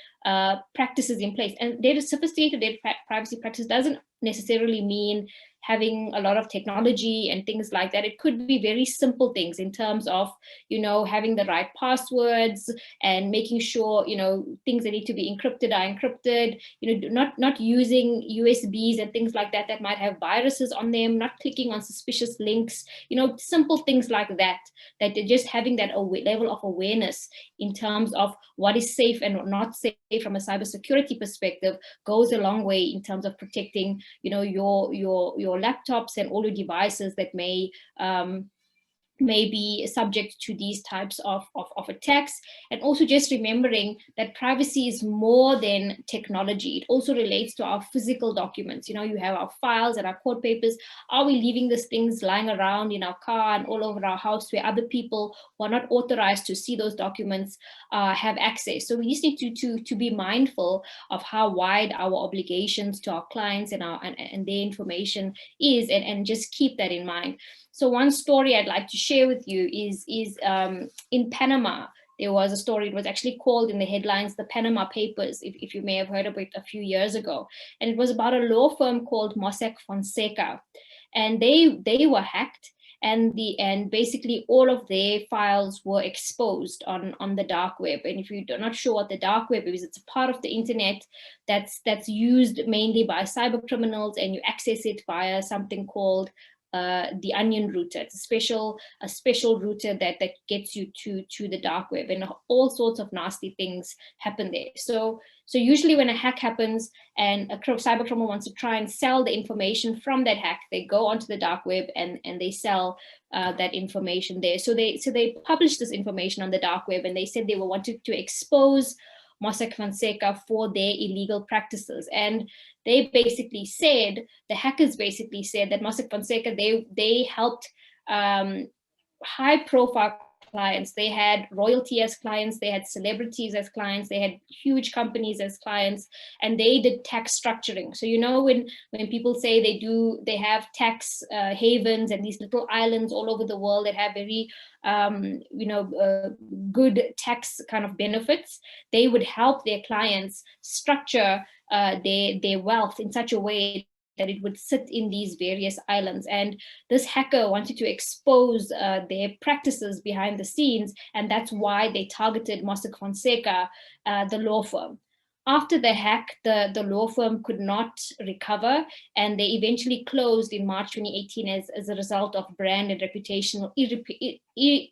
practices in place. And sophisticated data privacy practice doesn't necessarily mean having a lot of technology and things like that. It could be very simple things in terms of, you know, having the right passwords and making sure, you know, things that need to be encrypted are encrypted, you know, not using USBs and things like that that might have viruses on them, not clicking on suspicious links, you know, simple things like that, that they're just having that level of awareness in terms of what is safe and not safe from a cybersecurity perspective goes a long way in terms of protecting, you know, your laptops and all your devices that may be subject to these types of attacks. And also just remembering that privacy is more than technology. It also relates to our physical documents. You know, you have our files and our court papers. Are we leaving these things lying around in our car and all over our house where other people who are not authorized to see those documents have access? So we just need to be mindful of how wide our obligations to our clients and their information is, and just keep that in mind. So one story I'd like to share with you is in Panama. There was a story, it was actually called in the headlines, the Panama Papers, if you may have heard of it a few years ago. And it was about a law firm called Mossack Fonseca. And they were hacked, and basically all of their files were exposed on the dark web. And if you're not sure what the dark web is, it's a part of the internet that's used mainly by cyber criminals, and you access it via something called the onion router. It's a special router that gets you to the dark web, and all sorts of nasty things happen there. So usually when a hack happens and a cyber criminal wants to try and sell the information from that hack, they go onto the dark web and they sell that information there. So they published this information on the dark web, and they said they wanted to expose Mossack Fonseca for their illegal practices. And they basically said, the hackers basically said that Mossack Fonseca, they helped high profile clients. They had royalty as clients, they had celebrities as clients, they had huge companies as clients, and they did tax structuring. So, you know, when people say they have tax havens and these little islands all over the world that have very good tax kind of benefits, they would help their clients structure their wealth in such a way that it would sit in these various islands. And this hacker wanted to expose their practices behind the scenes, and that's why they targeted Mossack Fonseca, the law firm. After the hack, the law firm could not recover, and they eventually closed in March 2018 as a result of brand and reputational,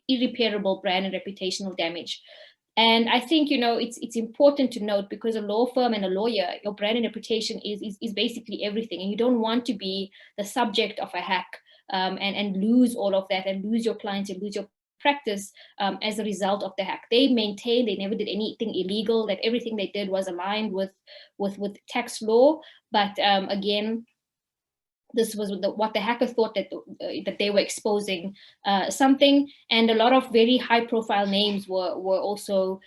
irreparable brand and reputational damage. And I think, you know, it's important to note, because a law firm and a lawyer, your brand and reputation is basically everything, and you don't want to be the subject of a hack and lose all of that, and lose your clients and lose your practice as a result of the hack. They maintained they never did anything illegal, that everything they did was aligned with tax law. But again, this was what the hacker thought, that they were exposing something, and a lot of very high profile names were also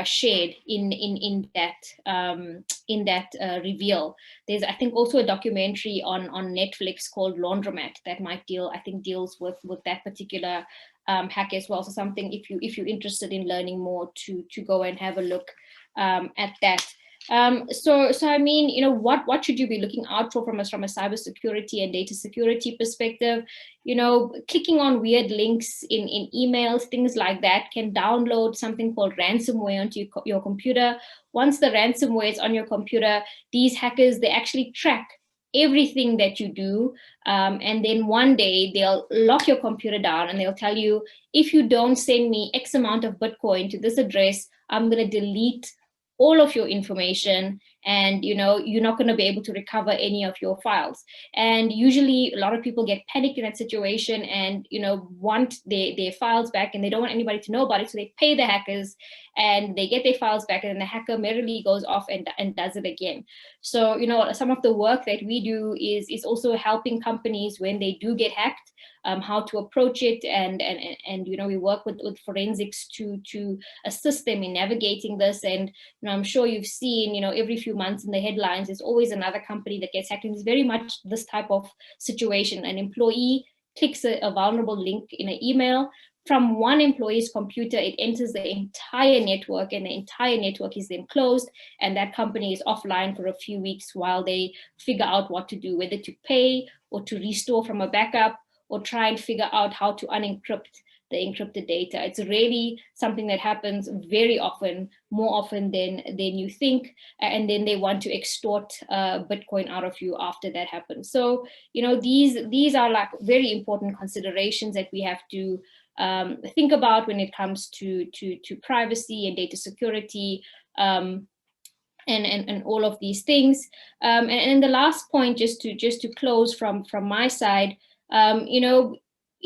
shared in that reveal. There's, I think, also a documentary on Netflix called Laundromat that might deals with that particular hack as well. So something, if you're interested in learning more, to go and have a look at that. So I mean, you know, what should you be looking out for from a cybersecurity and data security perspective? You know, clicking on weird links in emails, things like that, can download something called ransomware onto your computer. Once the ransomware is on your computer, these hackers, they actually track everything that you do, and then one day they'll lock your computer down, and they'll tell you, if you don't send me X amount of Bitcoin to this address, I'm going to delete all of your information, and you're not going to be able to recover any of your files. And usually a lot of people get panicked in that situation and want their files back, and they don't want anybody to know about it, so they pay the hackers and they get their files back, and then the hacker merrily goes off and does it again. So some of the work that we do is also helping companies when they do get hacked, how to approach it, and we work with forensics to assist them in navigating this. And I'm sure you've seen every few months in the headlines there's always another company that gets hacked, and it's very much this type of situation. An employee clicks a vulnerable link in an email from one employee's computer, it enters the entire network, and the entire network is then closed, and that company is offline for a few weeks while they figure out what to do, whether to pay or to restore from a backup, or try and figure out how to unencrypt the encrypted data. It's really something that happens very often, more often than you think, and then they want to extort Bitcoin out of you after that happens. So these are like very important considerations that we have to think about when it comes to privacy and data security, and all of these things. And the last point, just to close from my side,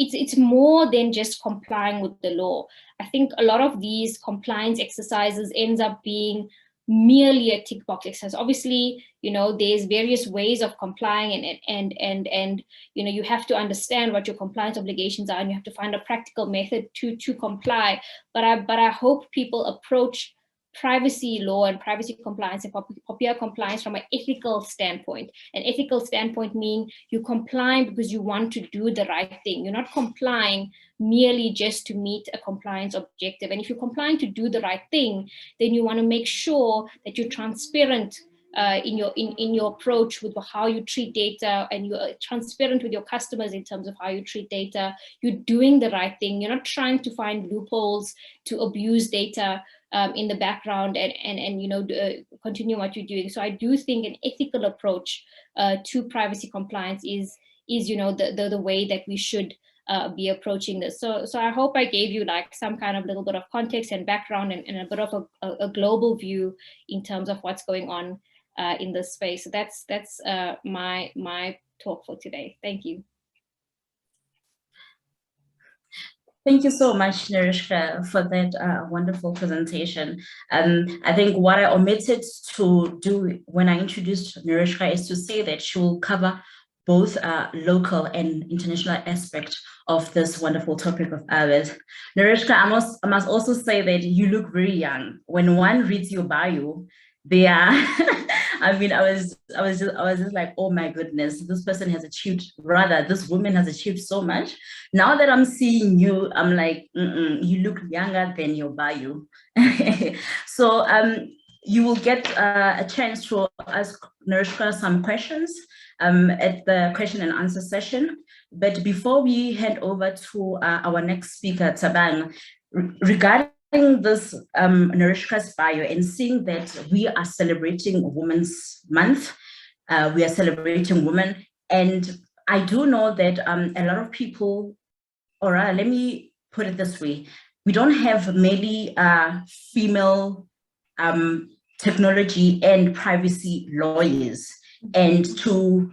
it's more than just complying with the law. I think a lot of these compliance exercises ends up being merely a tick box exercise. Obviously, there's various ways of complying, and you have to understand what your compliance obligations are, and you have to find a practical method to comply. But I hope people approach privacy law and privacy compliance and POPIA compliance from an ethical standpoint. An ethical standpoint means you're complying because you want to do the right thing. You're not complying merely just to meet a compliance objective. And if you're complying to do the right thing, then you want to make sure that you're transparent in your approach with how you treat data, and you're transparent with your customers in terms of how you treat data. You're doing the right thing. You're not trying to find loopholes to abuse data in the background and continue what you're doing. So I do think an ethical approach to privacy compliance is the way that we should be approaching this. So I hope I gave you like some kind of little bit of context and background and a bit of a global view in terms of what's going on in this space. So that's my talk for today. Thank you. Thank you so much, Nerushka, for that wonderful presentation. I think what I omitted to do when I introduced Nerushka is to say that she will cover both local and international aspect of this wonderful topic of ours. Nerushka, I must also say that you look very young. When one reads your bio, they are, I mean, I was just like, oh my goodness, this person has achieved, rather, this woman has achieved so much. Now that I'm seeing you, I'm like, you look younger than your bio. So you will get a chance to ask Nerushka some questions at the question and answer session. But before we hand over to our next speaker, Thabang, regarding this Nerushka's bio and seeing that we are celebrating Women's Month, we are celebrating women, and I do know that a lot of people, or let me put it this way, we don't have many female technology and privacy lawyers, and to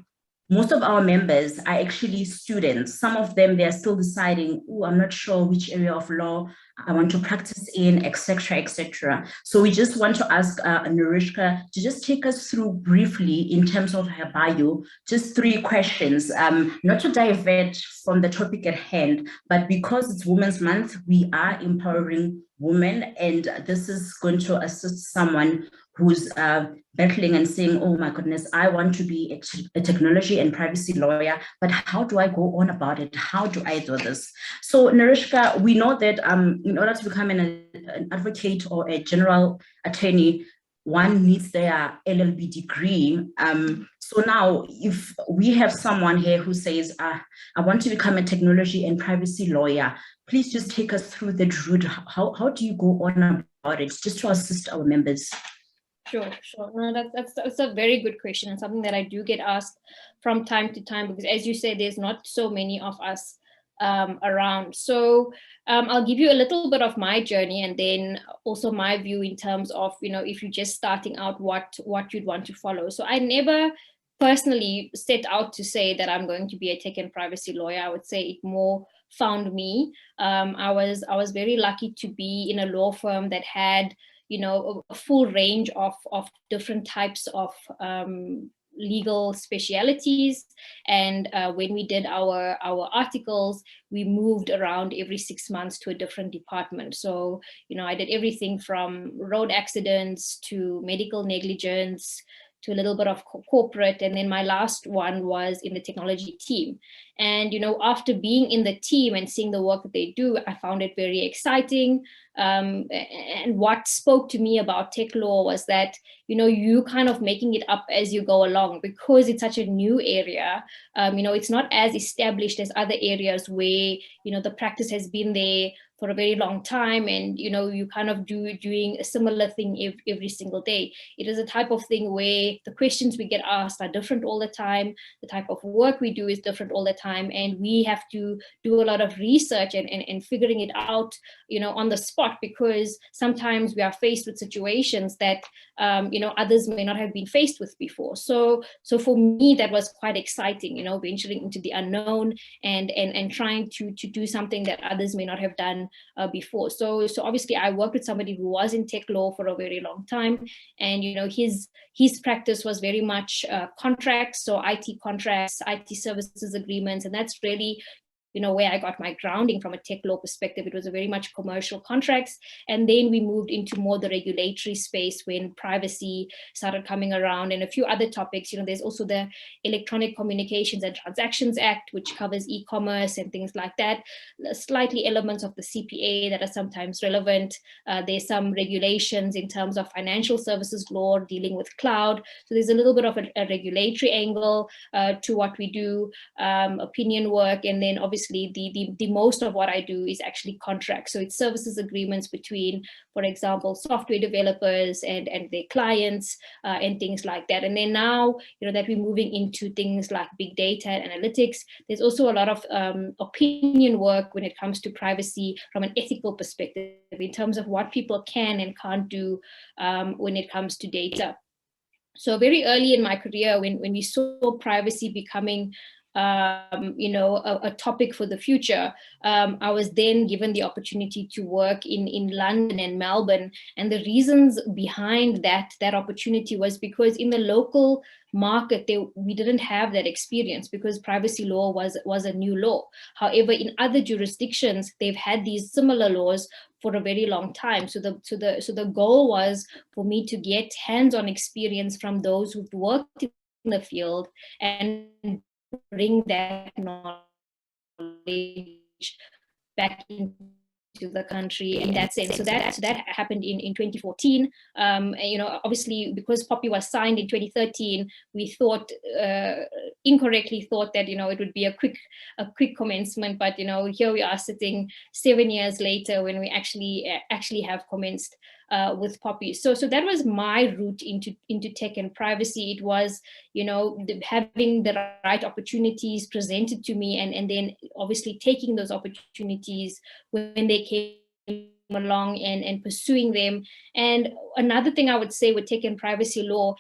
most of our members are actually students. Some of them, they're still deciding, oh, I'm not sure which area of law I want to practice in, etc., etc. So we just want to ask Nerushka to just take us through briefly in terms of her bio, just 3 questions, not to divert from the topic at hand, but because it's Women's Month, we are empowering women, and this is going to assist someone who's battling and saying, oh my goodness, I want to be a technology and privacy lawyer, but how do I go on about it? How do I do this? So Nerushka, we know that in order to become an advocate or a general attorney, one needs their LLB degree. So now if we have someone here who says, I want to become a technology and privacy lawyer, please just take us through the route. How do you go on about it, just to assist our members? Sure. No, that's a very good question, and something that I do get asked from time to time, because as you say, there's not so many of us around. So I'll give you a little bit of my journey, and then also my view in terms of, if you're just starting out, what you'd want to follow. So I never personally set out to say that I'm going to be a tech and privacy lawyer. I would say it more found me. I was very lucky to be in a law firm that had, a full range of different types of legal specialities. And when we did our articles, we moved around every 6 months to a different department. So, I did everything from road accidents to medical negligence to a little bit of corporate. And then my last one was in the technology team. And, after being in the team and seeing the work that they do, I found it very exciting. And what spoke to me about tech law was that, you kind of making it up as you go along, because it's such a new area. It's not as established as other areas where, the practice has been there for a very long time, and you kind of doing a similar thing every single day. It is a type of thing where the questions we get asked are different all the time. The type of work we do is different all the time, and we have to do a lot of research and figuring it out, on the spot, because sometimes we are faced with situations that others may not have been faced with before. So for me, that was quite exciting, venturing into the unknown and trying to do something that others may not have done before. So obviously I worked with somebody who was in tech law for a very long time, and his practice was very much contracts, so IT contracts, IT services agreements, and that's really where I got my grounding from a tech law perspective. It was a very much commercial contracts. And then we moved into more the regulatory space when privacy started coming around, and a few other topics. There's also the Electronic Communications and Transactions Act, which covers e-commerce and things like that. Slightly elements of the CPA that are sometimes relevant. There's some regulations in terms of financial services law dealing with cloud. So there's a little bit of a regulatory angle to what we do, opinion work, and then obviously the most of what I do is actually contracts. So it's services agreements between, for example, software developers and their clients and things like that. And then now, that we're moving into things like big data and analytics, there's also a lot of opinion work when it comes to privacy from an ethical perspective in terms of what people can and can't do when it comes to data. So very early in my career, when we saw privacy becoming a topic for the future, I was then given the opportunity to work in London and Melbourne. And the reasons behind that opportunity was because in the local market, we didn't have that experience because privacy law was a new law. However, in other jurisdictions, they've had these similar laws for a very long time. So the goal was for me to get hands-on experience from those who've worked in the field and bring that knowledge back into the country in that sense. So that happened in 2014. Obviously, because POPIA was signed in 2013, we thought incorrectly thought that it would be a quick commencement. But here we are sitting 7 years later when we actually have commenced with POPIA. So that was my route into tech and privacy. It was having the right opportunities presented to me, and then obviously taking those opportunities when they came along and pursuing them. And another thing I would say with tech and privacy law,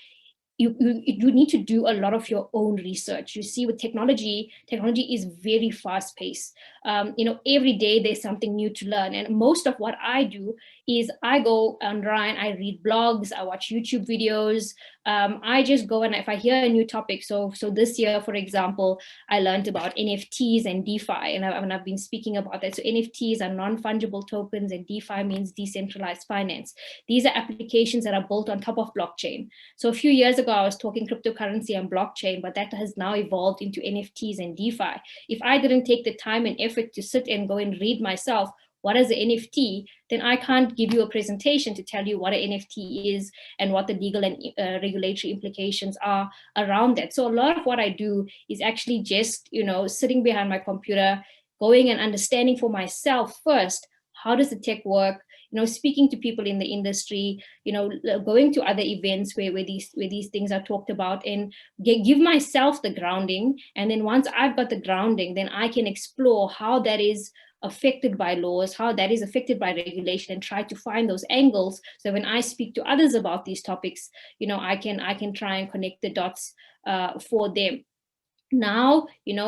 you need to do a lot of your own research. You see, with technology is very fast paced. Every day there's something new to learn. And most of what I do is I go online, I read blogs, I watch YouTube videos. I just go, and if I hear a new topic, so this year, for example, I learned about NFTs and DeFi, and I've been speaking about that. So NFTs are non-fungible tokens, and DeFi means decentralized finance. These are applications that are built on top of blockchain. So a few years ago, I was talking cryptocurrency and blockchain, but that has now evolved into NFTs and DeFi. If I didn't take the time and effort to sit and go and read myself, what is an NFT, then I can't give you a presentation to tell you what an NFT is and what the legal and regulatory implications are around that. So a lot of what I do is actually just, sitting behind my computer, going and understanding for myself first, how does the tech work? speaking to people in the industry, going to other events where these things are talked about, and give myself the grounding. And then once I've got the grounding, then I can explore how that is affected by laws, how that is affected by regulation, and try to find those angles. So when I speak to others about these topics, I can try and connect the dots for them. Now,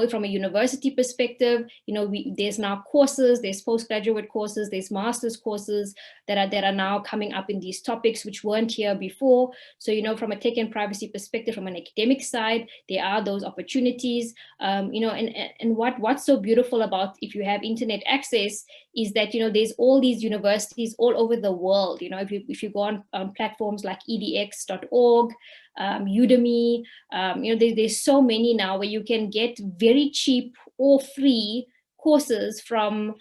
from a university perspective, there's now courses, there's postgraduate courses, there's master's courses that are now coming up in these topics, which weren't here before. So, from a tech and privacy perspective, from an academic side, there are those opportunities. And what's so beautiful about if you have internet access is that, there's all these universities all over the world. If you go on platforms like edx.org, Udemy, there's so many now where you can get very cheap or free courses from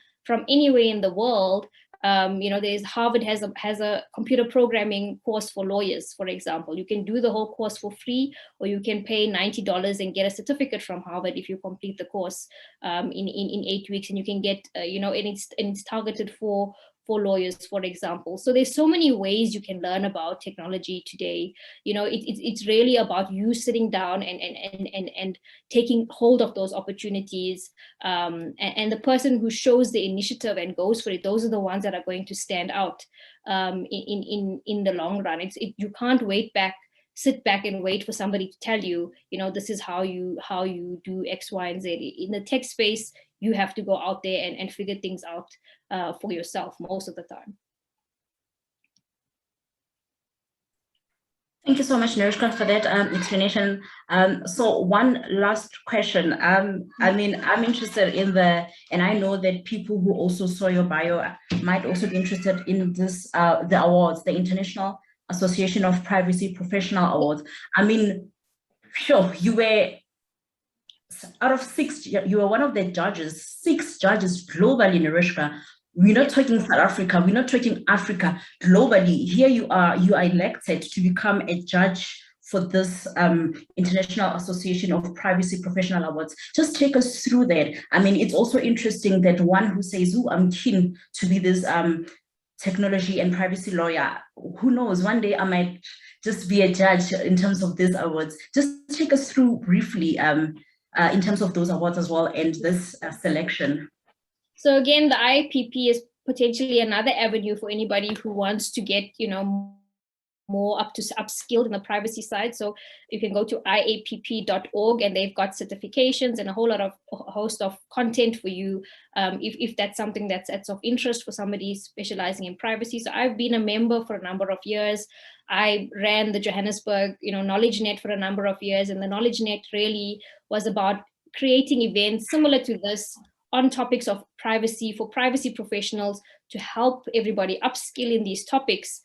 anywhere in the world. There's Harvard has a computer programming course for lawyers, for example. You can do the whole course for free, or you can pay $90 and get a certificate from Harvard if you complete the course in 8 weeks, and you can get and it's targeted for lawyers, for example. So there's so many ways you can learn about technology today. It's really about you sitting down and taking hold of those opportunities. And the person who shows the initiative and goes for it, those are the ones that are going to stand out in the long run. You can't sit back and wait for somebody to tell you, this is how you do X, Y, and Z. In the tech space, you have to go out there and figure things out for yourself most of the time. Thank you so much, Nerushka, for that explanation. So one last question. I'm interested in and I know that people who also saw your bio might also be interested in this, the awards, the International Association of Privacy Professional Awards. Sure, you were out of 6, you were one of the judges, 6 judges globally, Nerushka. We're not talking South Africa, we're not talking Africa, globally. Here you are elected to become a judge for this International Association of Privacy Professional Awards. Just take us through that. It's also interesting that one who says, I'm keen to be this technology and privacy lawyer. Who knows, one day I might just be a judge in terms of these awards. Just take us through briefly in terms of those awards as well and this selection. So again, the IAPP is potentially another avenue for anybody who wants to get, more upskilled in the privacy side. So you can go to iapp.org, and they've got certifications and a host of content for you if that's something that's of interest for somebody specializing in privacy. So I've been a member for a number of years. I ran the Johannesburg, Knowledge Net for a number of years, and the Knowledge Net really was about creating events similar to this on topics of privacy for privacy professionals to help everybody upskill in these topics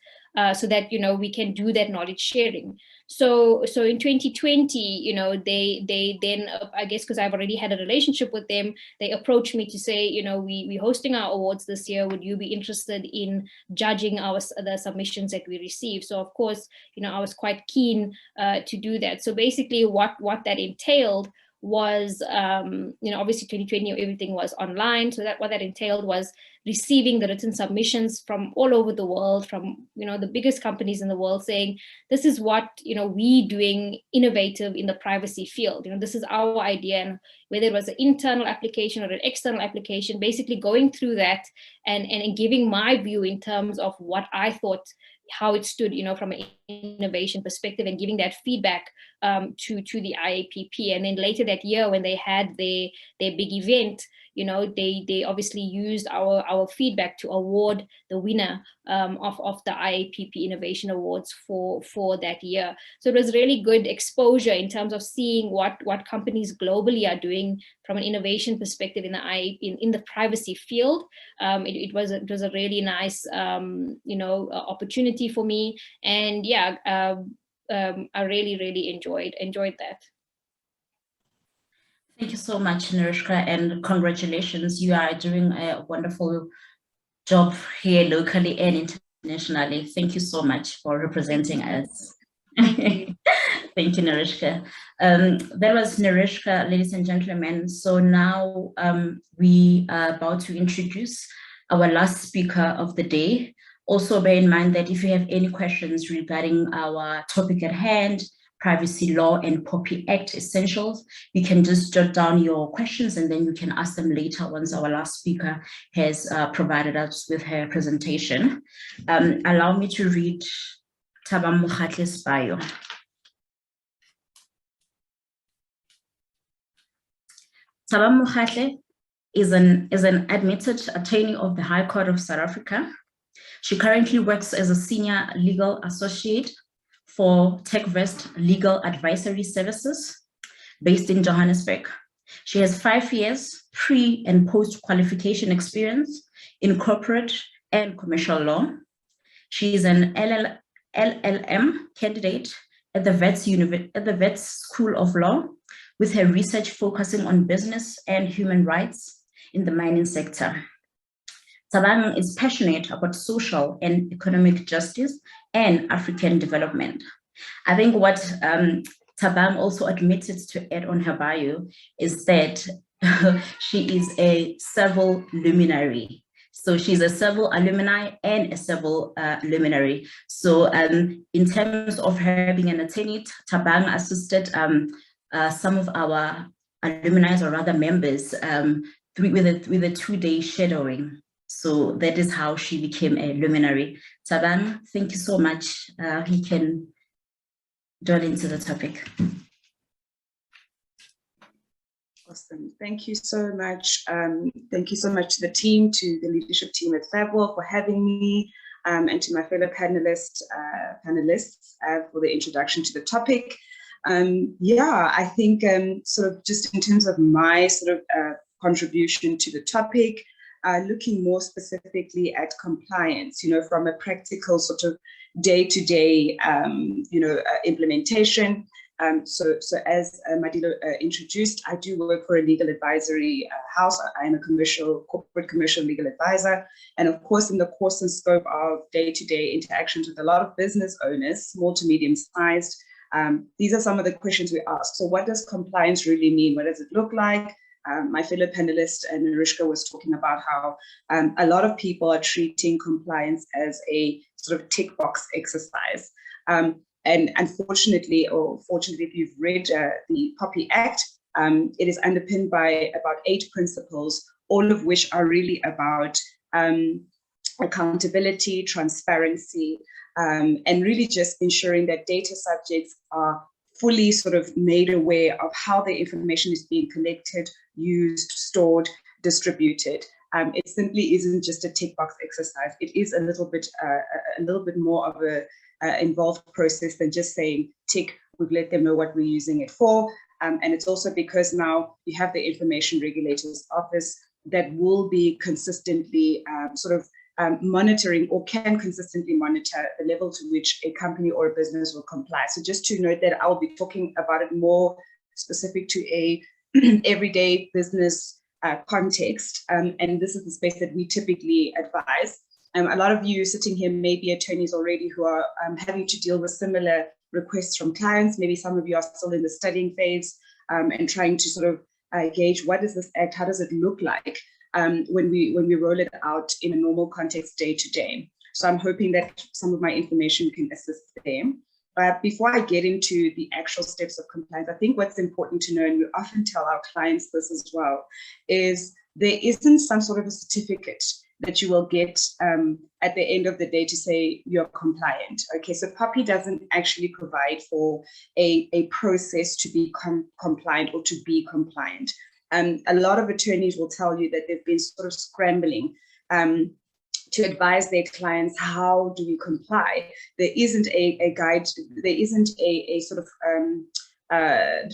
so that, we can do that knowledge sharing. So in 2020, they then, I guess, because I've already had a relationship with them, they approached me to say, we're hosting our awards this year. Would you be interested in judging the submissions that we receive? So of course, I was quite keen to do that. So basically what that entailed was, obviously 2020, everything was online. So what that entailed was receiving the written submissions from all over the world, from, the biggest companies in the world, saying, this is what, we doing innovative in the privacy field. This is our idea. And whether it was an internal application or an external application, basically going through that and giving my view in terms of what I thought, how it stood, from an innovation perspective, and giving that feedback to the IAPP. And then later that year, when they had their big event, they obviously used our feedback to award the winner of the IAPP Innovation Awards for that year. So it was really good exposure in terms of seeing what companies globally are doing from an innovation perspective in the privacy field. It was a really nice opportunity for me, and yeah, I really enjoyed that. Thank you so much, Nerushka, and congratulations. You are doing a wonderful job here locally and internationally. Thank you so much for representing us. Thank you, Nerushka. That was Nerushka, ladies and gentlemen. So now we are about to introduce our last speaker of the day. Also bear in mind that if you have any questions regarding our topic at hand, privacy law and POPIA Act essentials, you can just jot down your questions and then you can ask them later once our last speaker has provided us with her presentation. Allow me to read Mokgatle's bio. Thabang Mokgatle is an admitted attorney of the High Court of South Africa. She currently works as a senior legal associate for TechVest Legal Advisory Services based in Johannesburg. She has 5 years pre and post qualification experience in corporate and commercial law. She is an LLM candidate at the Wits School of Law, with her research focusing on business and human rights in the mining sector. Thabang is passionate about social and economic justice and African development. I think what Thabang also admitted to add on her bio is that she is a civil luminary. So she's a civil alumni and a civil luminary. So in terms of her being an attorney, Thabang assisted some of our alumni, or rather members, with a 2-day shadowing. So that is how she became a luminary. Thabang, thank you so much. He can delve into the topic. Awesome. Thank you so much. Thank you so much to the team, to the leadership team at Fabwell for having me, and to my fellow panelists for the introduction to the topic. Yeah, I think sort of just in terms of my sort of contribution to the topic, looking more specifically at compliance, from a practical sort of day-to-day, implementation. So as Madillo introduced, I do work for a legal advisory house. I am a corporate commercial legal advisor. And of course, in the course and scope of day-to-day interactions with a lot of business owners, small to medium-sized, these are some of the questions we ask. So what does compliance really mean? What does it look like? My fellow panelist, Nerushka, was talking about how a lot of people are treating compliance as a sort of tick box exercise. And unfortunately, or fortunately, if you've read the POPIA Act, it is underpinned by about 8 principles, all of which are really about accountability, transparency, and really just ensuring that data subjects are fully sort of made aware of how the information is being collected, used, stored, distributed. It simply isn't just a tick box exercise. It is a little bit more of a involved process than just saying tick. We've let them know what we're using it for, and it's also because now you have the Information Regulator's Office that will be consistently monitoring, or can consistently monitor, the level to which a company or a business will comply. So just to note that I'll be talking about it more specific to a everyday business context, and this is the space that we typically advise. A lot of you sitting here may be attorneys already who are having to deal with similar requests from clients. Maybe some of you are still in the studying phase and trying to sort of gauge, what is this act? How does it look like when we roll it out in a normal context day to day? So I'm hoping that some of my information can assist them. But before I get into the actual steps of compliance, I think what's important to know, and we often tell our clients this as well, is there isn't some sort of a certificate that you will get at the end of the day to say you're compliant. Okay, so POPIA doesn't actually provide for a process to be compliant or to be compliant. A lot of attorneys will tell you that they've been sort of scrambling to advise their clients, how do we comply? There isn't a guide, there isn't a sort of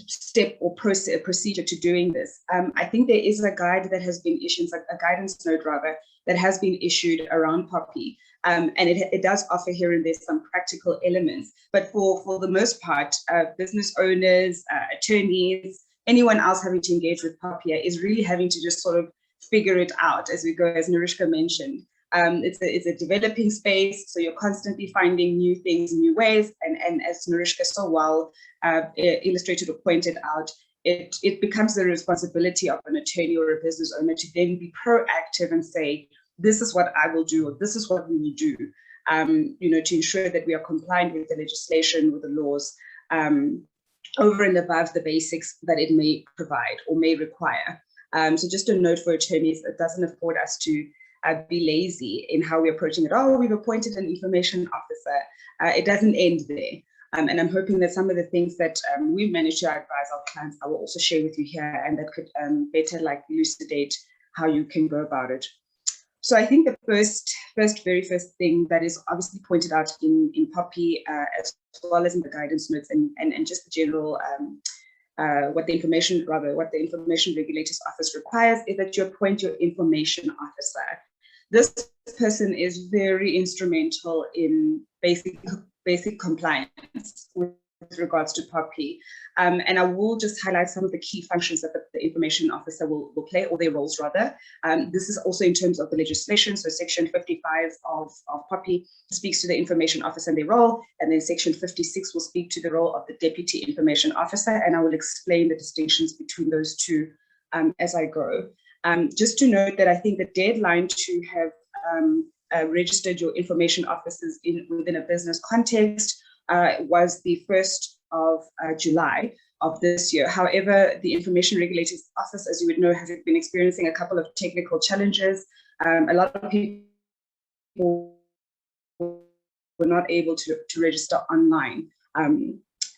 step or procedure to doing this. I think there is a guide that has been issued, a guidance note rather, that has been issued around POPIA. And it does offer here and there some practical elements. But for the most part, business owners, attorneys, anyone else having to engage with POPIA is really having to just sort of figure it out as we go, as Nerushka mentioned. It's a developing space, so you're constantly finding new things, new ways, and as Nerushka so well illustrated or pointed out, it becomes the responsibility of an attorney or a business owner to then be proactive and say, this is what I will do, or this is what we will do. to ensure that we are compliant with the legislation, with the laws, over and above the basics that it may provide or may require. So just a note for attorneys, it doesn't afford us to be lazy in how we're approaching it. Oh, we've appointed an information officer. It doesn't end there. And I'm hoping that some of the things that we've managed to advise our clients, I will also share with you here, and that could better elucidate how you can go about it. So I think the very first thing that is obviously pointed out in POPI, as well as in the guidance notes and just the general what the information regulators office requires, is that you appoint your information officer. This person is very instrumental in basic compliance with regards to POPI. And I will just highlight some of the key functions that the information officer will play, or their roles rather. This is also in terms of the legislation. So section 55 of POPI speaks to the information officer and their role, and then section 56 will speak to the role of the deputy information officer, and I will explain the distinctions between those two as I go. Just to note that I think the deadline to have registered your information officers within a business context was the 1st of July of this year. However, the Information Regulators Office, as you would know, has been experiencing a couple of technical challenges. A lot of people were not able to register online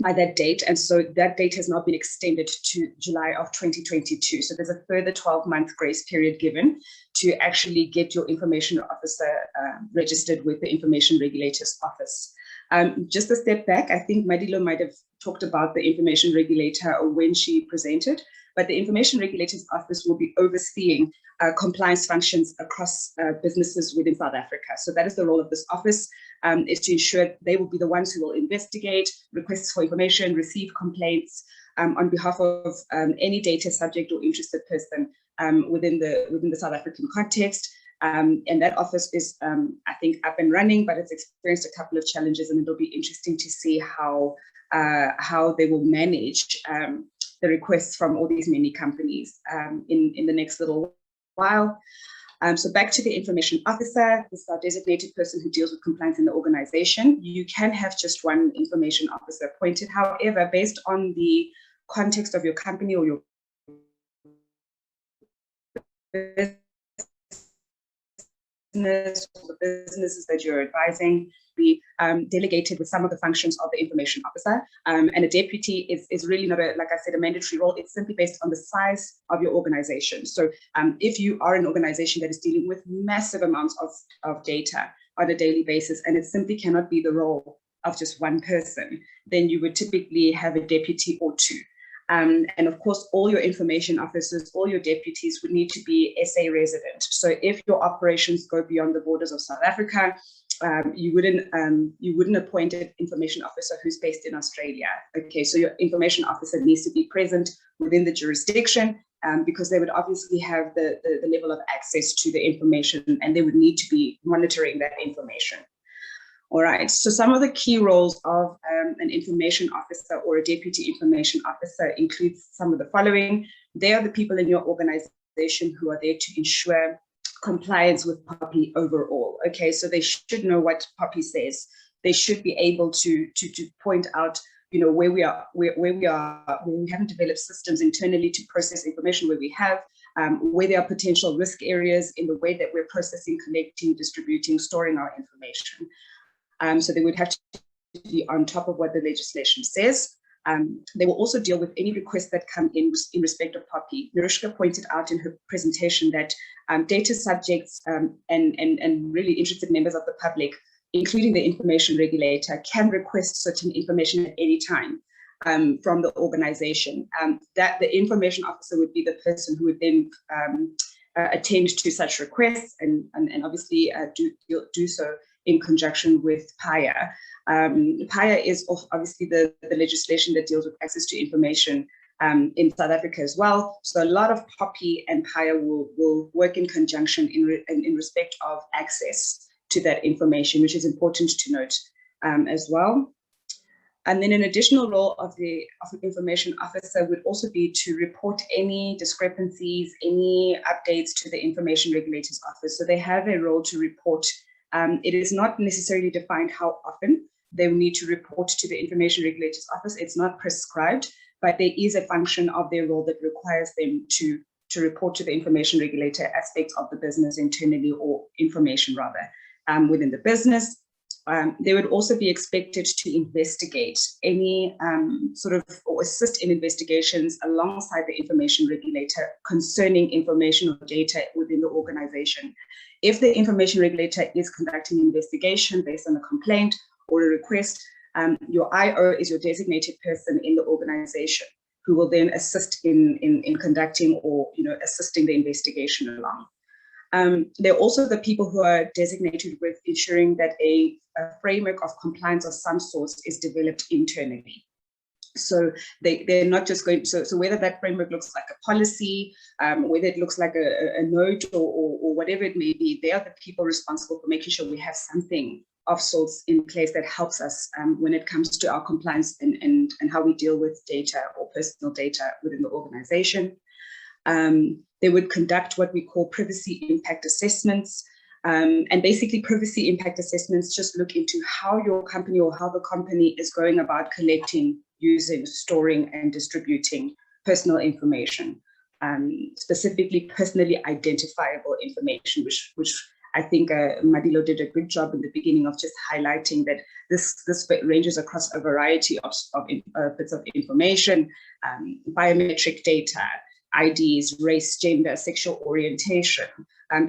by that date. And so that date has now been extended to July of 2022. So there's a further 12-month grace period given to actually get your information officer registered with the Information Regulators Office. Just a step back, I think Madillo might have talked about the information regulator when she presented, but the Information Regulators Office will be overseeing compliance functions across businesses within South Africa. So that is the role of this office, is to ensure they will be the ones who will investigate requests for information, receive complaints on behalf of any data subject or interested person within the South African context. And that office is, I think, up and running, but it's experienced a couple of challenges, and it'll be interesting to see how they will manage the requests from all these many companies in the next little while. So back to the information officer, this is our designated person who deals with compliance in the organization. You can have just one information officer appointed. However, based on the context of your company or your business, or the businesses that you're advising, be delegated with some of the functions of the information officer. And a deputy is really not, like I said, a mandatory role. It's simply based on the size of your organization. So if you are an organization that is dealing with massive amounts of data on a daily basis, and it simply cannot be the role of just one person, then you would typically have a deputy or two. And of course, all your information officers, all your deputies would need to be SA resident. So if your operations go beyond the borders of South Africa, you wouldn't appoint an information officer who's based in Australia. Okay, so your information officer needs to be present within the jurisdiction, because they would obviously have the level of access to the information, and they would need to be monitoring that information. All right, so some of the key roles of an information officer or a deputy information officer includes some of the following. They are the people in your organization who are there to ensure compliance with POPI overall. Okay, so they should know what POPI says. They should be able to point out, where we haven't developed systems internally to process information, where we have, where there are potential risk areas in the way that we're processing, collecting, distributing, storing our information. So they would have to be on top of what the legislation says. They will also deal with any requests that come in respect of POPI. Nerushka pointed out in her presentation that data subjects and really interested members of the public, including the information regulator, can request certain information at any time from the organization. That the information officer would be the person who would then attend to such requests and obviously do so in conjunction with PIA. PIA is obviously the legislation that deals with access to information in South Africa as well. So a lot of POPI and PIA will work in conjunction in respect of access to that information, which is important to note as well. And then an additional role of the information officer would also be to report any discrepancies, any updates to the Information Regulators Office. So they have a role to report It is not necessarily defined how often they will need to report to the Information Regulator's Office. It's not prescribed, but there is a function of their role that requires them to report to the Information Regulator aspects of the business internally, or information rather, within the business. They would also be expected to investigate any or assist in investigations alongside the Information Regulator concerning information or data within the organization. If the Information Regulator is conducting an investigation based on a complaint or a request, your IO is your designated person in the organization who will then assist in conducting or assisting the investigation along. They're also the people who are designated with ensuring that a framework of compliance of some sort is developed internally. So they're not just going to, so whether that framework looks like a policy, whether it looks like a note or whatever it may be, they are the people responsible for making sure we have something of sorts in place that helps us when it comes to our compliance and how we deal with data or personal data within the organization. They would conduct what we call privacy impact assessments. And basically privacy impact assessments just look into how your company or how the company is going about collecting, using, storing, and distributing personal information, specifically personally identifiable information, which I think Madillo did a good job in the beginning of just highlighting that this ranges across a variety of bits of information, biometric data, IDs, race, gender, sexual orientation,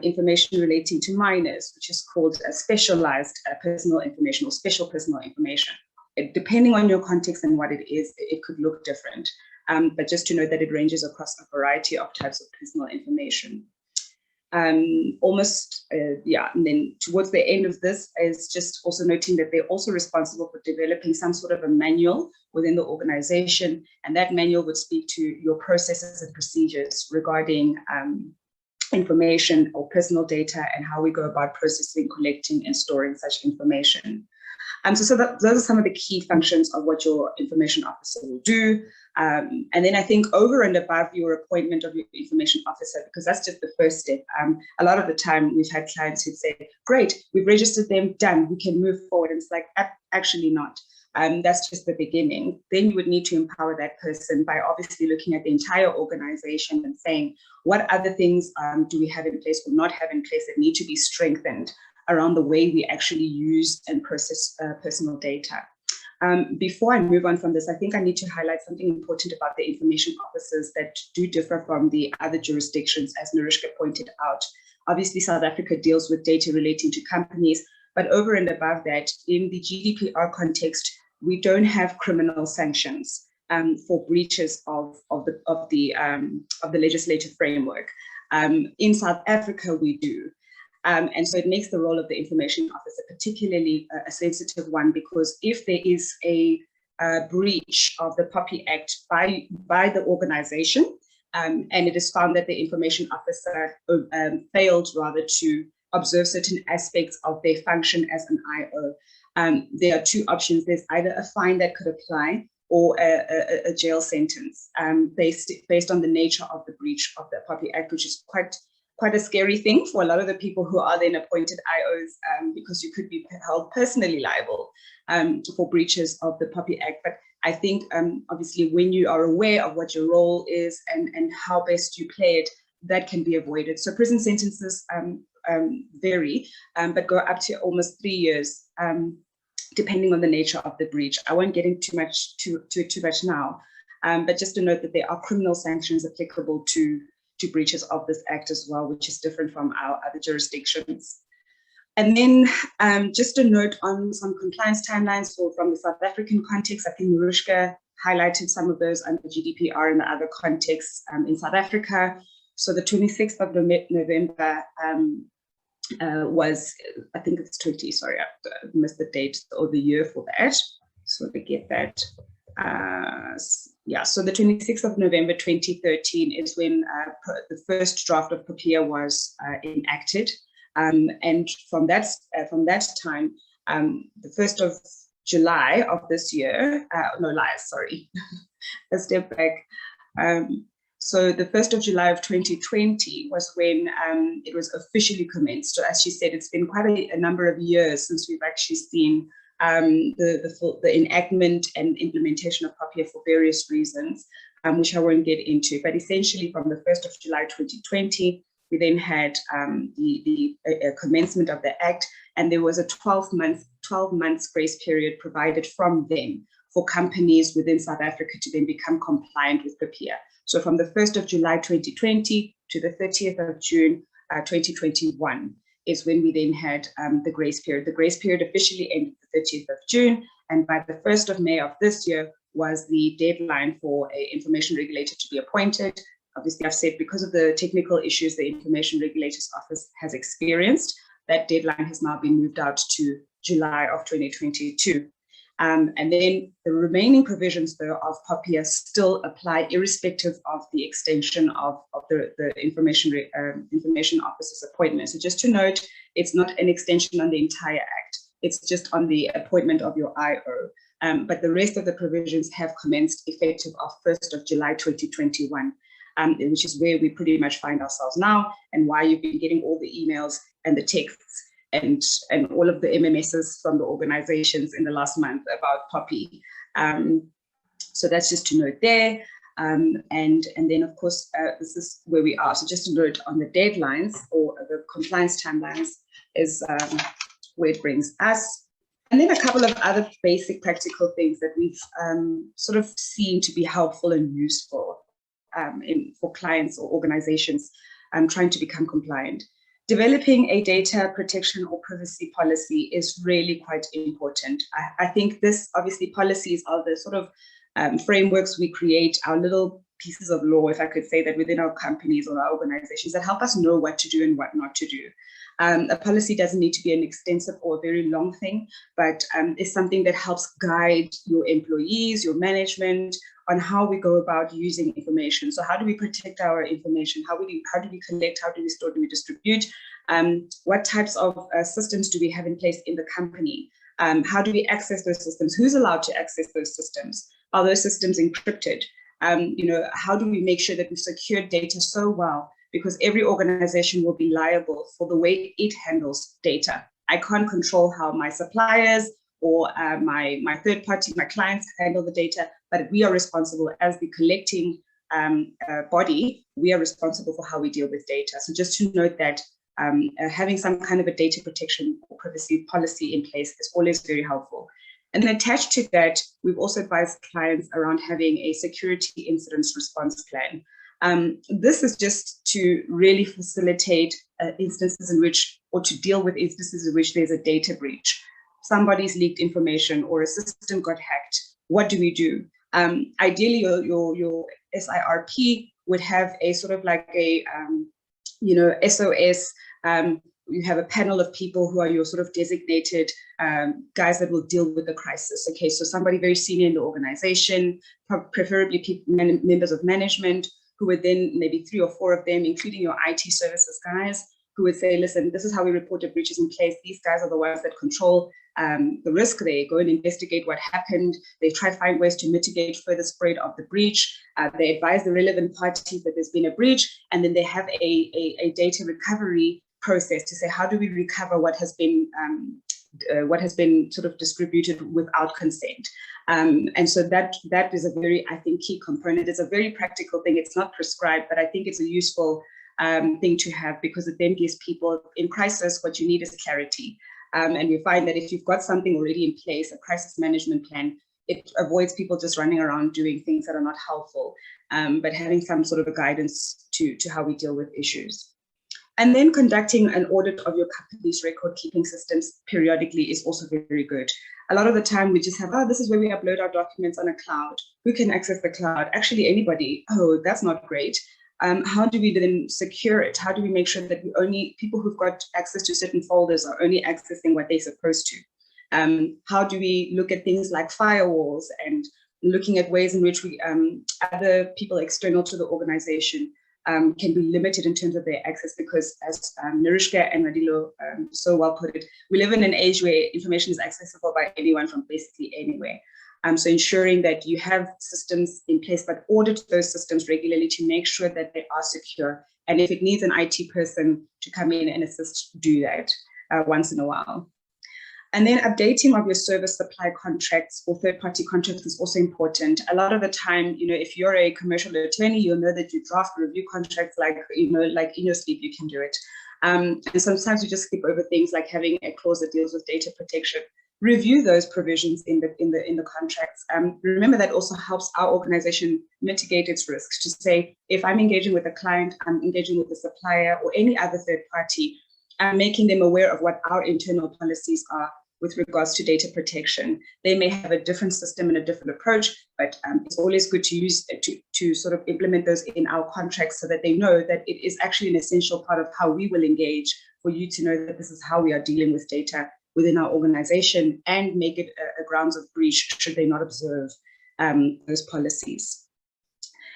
information relating to minors, which is called specialized personal information or special personal information. Depending on your context and what it is, it could look different. But just to know that it ranges across a variety of types of personal information. And then towards the end of this is just also noting that they're also responsible for developing some sort of a manual within the organization, and that manual would speak to your processes and procedures regarding information or personal data and how we go about processing, collecting, and storing such information. So those are some of the key functions of what your information officer will do. And then I think over and above your appointment of your information officer, because that's just the first step. A lot of the time we've had clients who'd say, great, we've registered them, done, we can move forward. And it's like, actually not. That's just the beginning. Then you would need to empower that person by obviously looking at the entire organization and saying, what other things do we have in place or not have in place that need to be strengthened around the way we actually use and process personal data. Before I move on from this, I think I need to highlight something important about the information officers that do differ from the other jurisdictions, as Nerushka pointed out. Obviously, South Africa deals with data relating to companies, but over and above that, in the GDPR context, we don't have criminal sanctions for breaches of the legislative framework. In South Africa, we do. And so it makes the role of the information officer particularly a sensitive one, because if there is a breach of the POPIA Act by the organization, and it is found that the information officer failed rather to observe certain aspects of their function as an IO, there are two options. There's either a fine that could apply or a jail sentence based on the nature of the breach of the POPIA Act, which is quite a scary thing for a lot of the people who are then appointed IOs, because you could be held personally liable for breaches of the POPIA Act. But I think obviously when you are aware of what your role is and how best you play it, that can be avoided. So prison sentences vary, but go up to almost 3 years, depending on the nature of the breach. I won't get into too much now, but just to note that there are criminal sanctions applicable to breaches of this act as well, which is different from our other jurisdictions. And then just a note on some compliance timelines from the South African context. I think Nerushka highlighted some of those under GDPR and the other contexts in South Africa. So the 26th of November was, I think it's 20, sorry, I missed the date or the year for that. So to get that. So the 26th of November 2013 is when the first draft of POPIA was enacted. And from that time, the 1st of July of this year, a step back. So the 1st of July of 2020 was when it was officially commenced. So as she said, it's been quite a number of years since we've actually seen the enactment and implementation of POPIA for various reasons, which I won't get into. But essentially from the 1st of July 2020, we then had the commencement of the Act, and there was a 12 months grace period provided from them for companies within South Africa to then become compliant with POPIA. So from the 1st of July 2020 to the 30th of June 2021 is when we then had the grace period. The grace period officially ended the 30th of June, and by the 1st of May of this year was the deadline for an information regulator to be appointed. Obviously, I've said because of the technical issues the Information Regulator's Office has experienced, that deadline has now been moved out to July of 2022. And then the remaining provisions, though, of POPIA still apply irrespective of the extension of the Information Officer's appointment. So just to note, it's not an extension on the entire Act. It's just on the appointment of your IO. But the rest of the provisions have commenced effective of 1st of July 2021. Which is where we pretty much find ourselves now, and why you've been getting all the emails and the texts and all of the MMSs from the organizations in the last month about POPI. So that's just to note there. And then, of course, this is where we are. So just to note on the deadlines or the compliance timelines is where it brings us. And then a couple of other basic practical things that we've sort of seen to be helpful and useful for clients or organizations trying to become compliant. Developing a data protection or privacy policy is really quite important. I think this, obviously, policies are the sort of frameworks we create, our little pieces of law, if I could say that, within our companies or our organizations that help us know what to do and what not to do. A policy doesn't need to be an extensive or a very long thing, but it's something that helps guide your employees, your management, on how we go about using information. So how do we protect our information? How do we collect? How do we store? Do we distribute? What types of systems do we have in place in the company? How do we access those systems? Who's allowed to access those systems? Are those systems encrypted? How do we make sure that we secure data so well? Because every organization will be liable for the way it handles data. I can't control how my suppliers or my third party, my clients handle the data, but we are responsible as the collecting body, we are responsible for how we deal with data. So just to note that having some kind of a data protection or privacy policy in place is always very helpful. And then attached to that, we've also advised clients around having a security incidents response plan. This is just to really facilitate instances in which, or to deal with instances in which there's a data breach. Somebody's leaked information or a system got hacked. What do we do? Ideally, your SIRP would have a sort of like a, SOS. You have a panel of people who are your sort of designated guys that will deal with the crisis. Okay, so somebody very senior in the organization, preferably members of management, who would then, maybe 3 or 4 of them, including your IT services guys, who would say, listen, this is how we reported breaches in place. These guys are the ones that control the risk. They go and investigate what happened. They try to find ways to mitigate further spread of the breach. They advise the relevant parties that there's been a breach, and then they have a data recovery process to say, how do we recover what has been sort of distributed without consent? And so that is a very, I think, key component. It's a very practical thing. It's not prescribed, but I think it's a useful thing to have, because it then gives people in crisis what you need is clarity. And we find that if you've got something already in place, a crisis management plan, it avoids people just running around doing things that are not helpful, but having some sort of a guidance to how we deal with issues. And then conducting an audit of your company's record-keeping systems periodically is also very good. A lot of the time we just have, this is where we upload our documents on a cloud. Who can access the cloud? Actually, anybody. Oh, that's not great. How do we then secure it? How do we make sure that people who've got access to certain folders are only accessing what they're supposed to? How do we look at things like firewalls and looking at ways in which we other people external to the organization can be limited in terms of their access, because as Nerushka and Madillo so well put it, we live in an age where information is accessible by anyone from basically anywhere. So ensuring that you have systems in place, but audit those systems regularly to make sure that they are secure. And if it needs an IT person to come in and assist, do that once in a while. And then updating of your service supply contracts or third-party contracts is also important. A lot of the time, if you're a commercial attorney, you'll know that you draft review contracts like in your sleep, you can do it. And sometimes you just skip over things like having a clause that deals with data protection. Review those provisions in the contracts. Remember that also helps our organization mitigate its risks, to say, if I'm engaging with a client, I'm engaging with a supplier or any other third party, I'm making them aware of what our internal policies are with regards to data protection. They may have a different system and a different approach, but it's always good to use to sort of implement those in our contracts so that they know that it is actually an essential part of how we will engage, for you to know that this is how we are dealing with data within our organization, and make it a grounds of breach should they not observe those policies.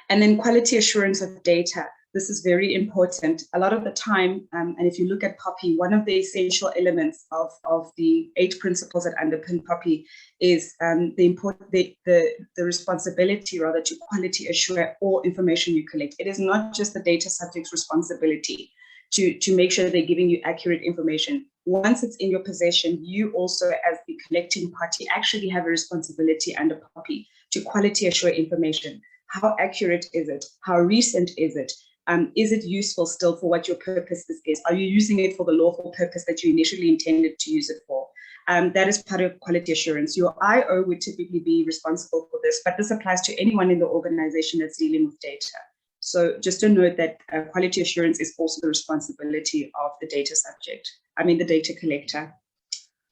And then quality assurance of data. This is very important. A lot of the time, and if you look at POPI, one of the essential elements of the 8 principles that underpin POPI is the responsibility, rather, to quality assure all information you collect. It is not just the data subject's responsibility to make sure they're giving you accurate information. Once it's in your possession, you also, as the collecting party, actually have a responsibility under POPI to quality assure information. How accurate is it? How recent is it? Is it useful still for what your purpose is? Are you using it for the lawful purpose that you initially intended to use it for? That is part of quality assurance. Your IO would typically be responsible for this, but this applies to anyone in the organization that's dealing with data. So just to note that quality assurance is also the responsibility of the data subject, the data collector.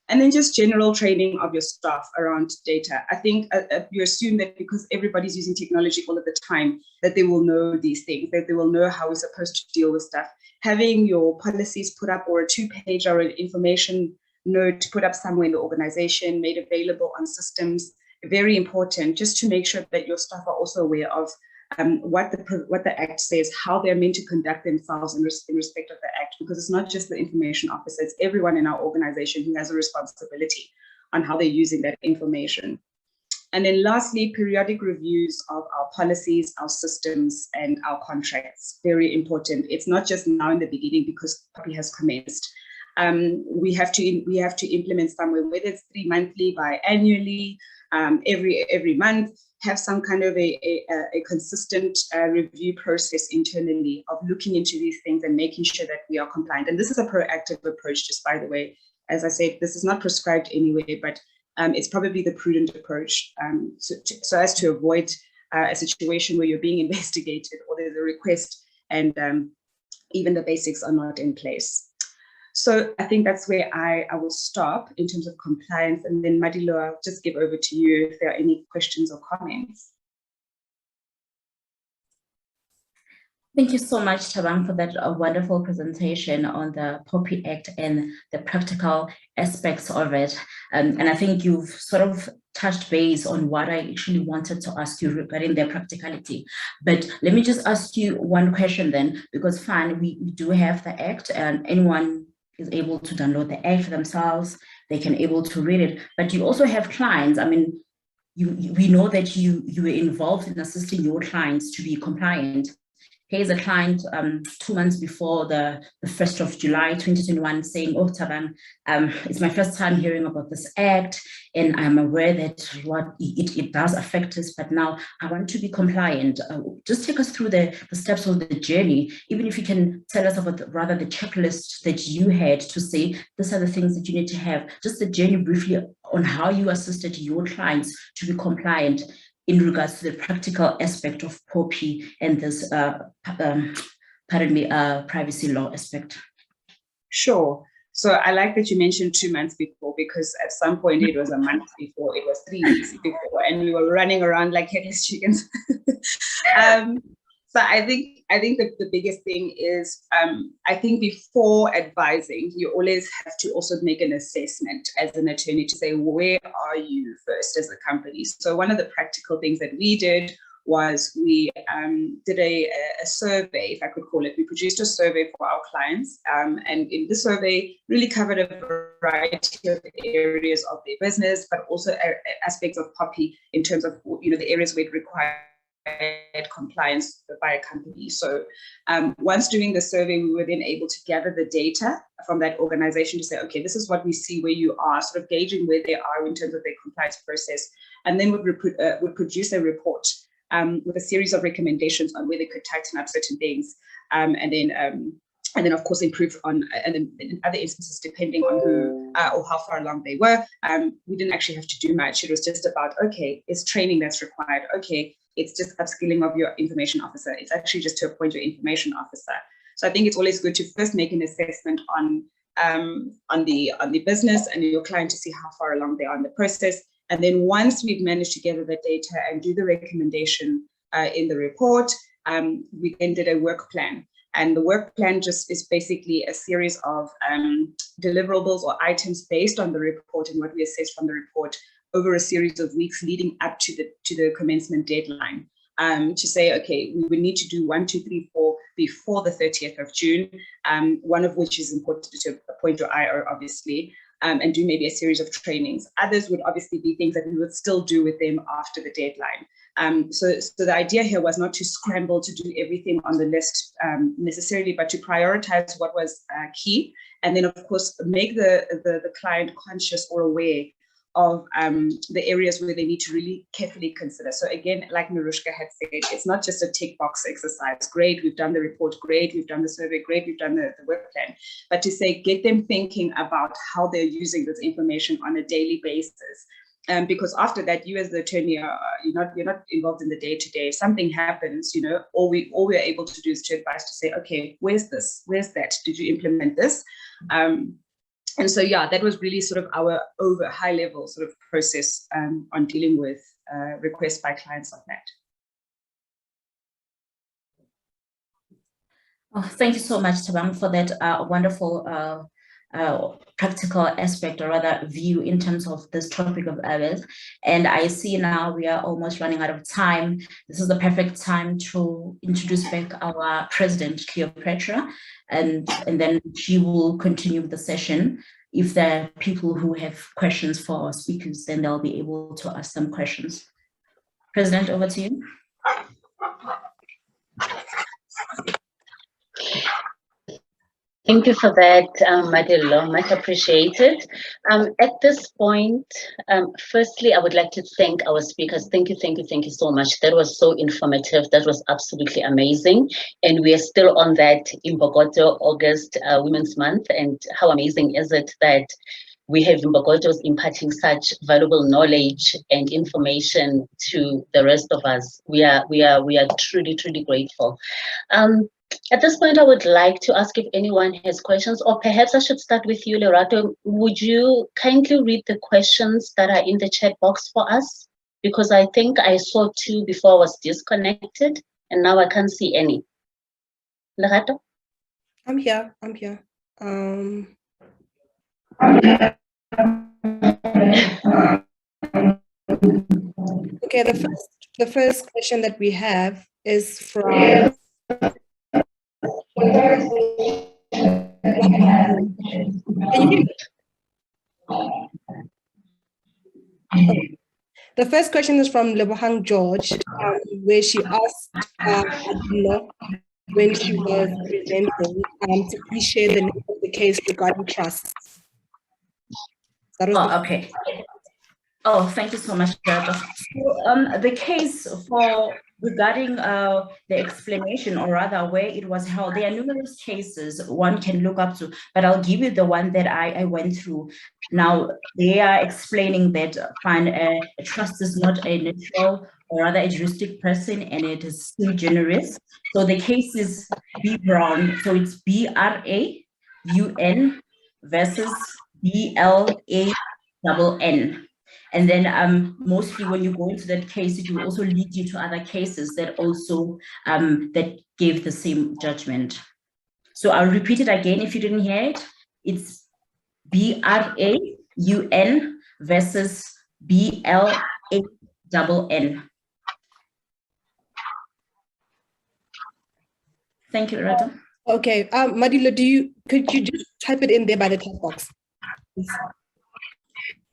And then just general training of your staff around data. I think you assume that because everybody's using technology all of the time, that they will know these things, that they will know how we're supposed to deal with stuff. Having your policies put up, or a 2-page or an information note put up somewhere in the organization, made available on systems, very important, just to make sure that your staff are also aware of what the Act says, how they're meant to conduct themselves in respect of the Act, because it's not just the information officer, it's everyone in our organization who has a responsibility on how they're using that information. And then lastly, periodic reviews of our policies, our systems, and our contracts. Very important. It's not just now in the beginning because POPI has commenced. We have to implement somewhere, whether it's 3 monthly, biannually, every month, have some kind of a consistent review process internally of looking into these things and making sure that we are compliant. And this is a proactive approach, just by the way. As I said, this is not prescribed anyway, but it's probably the prudent approach so as to avoid a situation where you're being investigated or there's a request and even the basics are not in place. So I think that's where I will stop in terms of compliance. And then Madillo, I'll just give over to you if there are any questions or comments. Thank you so much, Thabang, for that wonderful presentation on the POPI Act and the practical aspects of it. And I think you've sort of touched base on what I actually wanted to ask you regarding their practicality. But let me just ask you one question then, because fine, we do have the Act and anyone is able to download the Act themselves, they can able to read it, but you also have clients. We know that you were involved in assisting your clients to be compliant. Here's a client 2 months before the 1st of July, 2021, saying, oh, Thabang, it's my first time hearing about this Act, and I'm aware that it does affect us, but now I want to be compliant. Just take us through the steps of the journey, even if you can tell us about the checklist that you had to say, these are the things that you need to have, just the journey briefly on how you assisted your clients to be compliant in regards to the practical aspect of POPI and this privacy law aspect. Sure. So I like that you mentioned 2 months before, because at some point it was a month before, it was 3 weeks before, and we were running around like headless chickens. So I think the biggest thing is, I think before advising, you always have to also make an assessment as an attorney to say, where are you first as a company? So one of the practical things that we did was we did a survey, if I could call it. We produced a survey for our clients, and in the survey really covered a variety of areas of their business, but also aspects of POPI in terms of the areas where it required compliance by a company. So once doing the survey, we were then able to gather the data from that organization to say, okay, this is what we see where you are, sort of gauging where they are in terms of their compliance process, and then would produce a report with a series of recommendations on where they could tighten up certain things, and then of course improve on, and then in other instances, depending on who or how far along they were, we didn't actually have to do much. It was just about, okay, it's training that's required. Okay, it's just upskilling of your information officer. It's actually just to appoint your information officer. So I think it's always good to first make an assessment on the business and your client to see how far along they are in the process. And then once we've managed to gather the data and do the recommendation in the report, we then did a work plan. And the work plan just is basically a series of deliverables or items based on the report and what we assessed from the report over a series of weeks leading up to the commencement deadline, to say, okay, we would need to do 1, 2, 3, 4 before the 30th of June, one of which is important to appoint your IO, obviously, and do maybe a series of trainings. Others would obviously be things that we would still do with them after the deadline. So the idea here was not to scramble to do everything on the list necessarily, but to prioritize what was key, and then of course make the client conscious or aware of the areas where they need to really carefully consider. So again, like Nerushka had said, it's not just a tick box exercise. Great, we've done the report. Great, we've done the survey. Great, we've done the work plan. But to say, get them thinking about how they're using this information on a daily basis. Because after that, you as the attorney, you're not involved in the day-to-day. If something happens, all we're able to do is to advise to say, okay, where's this? Where's that? Did you implement this? And so, yeah, that was really sort of our high level sort of process on dealing with requests by clients like that. Oh, thank you so much, Thabang, for that wonderful practical aspect, or rather view in terms of this topic of others. And I see now we are almost running out of time. This is the perfect time to introduce back our President Cleopatra, and then she will continue the session. If there are people who have questions for our speakers, then they'll be able to ask them questions. President, over to you. Thank you for that, Madillo, much appreciated. At this point, firstly, I would like to thank our speakers. Thank you so much. That was so informative. That was absolutely amazing. And we are still on that Mbokodo August Women's Month. And how amazing is it that we have Mbokodos imparting such valuable knowledge and information to the rest of us. We are truly, truly grateful. At this point, I would like to ask if anyone has questions, or perhaps I should start with you, Lerato. Would you kindly read the questions that are in the chat box for us? Because I think I saw 2 before I was disconnected, and now I can't see any. Lerato? I'm here. Okay, the first question that we have is from The first question is from Lebohang George, where she asked Madillo when she was presenting to please share the name of the case regarding trusts. Okay. Oh, thank you so much, Lerato. So, the case regarding the explanation, or rather where it was held, there are numerous cases one can look up to, but I'll give you the one that I went through. Now, they are explaining that a trust is not a natural, or rather a juristic person, and it is sui generis. So the case is B. Brown. So it's BRAUN versus BLANN. And then mostly when you go into that case, it will also lead you to other cases that also that gave the same judgment. So I'll repeat it again if you didn't hear it. It's BRAUN versus BLANN. Thank you, Lerato. Okay, Madillo, could you just type it in there by the chat box? Please?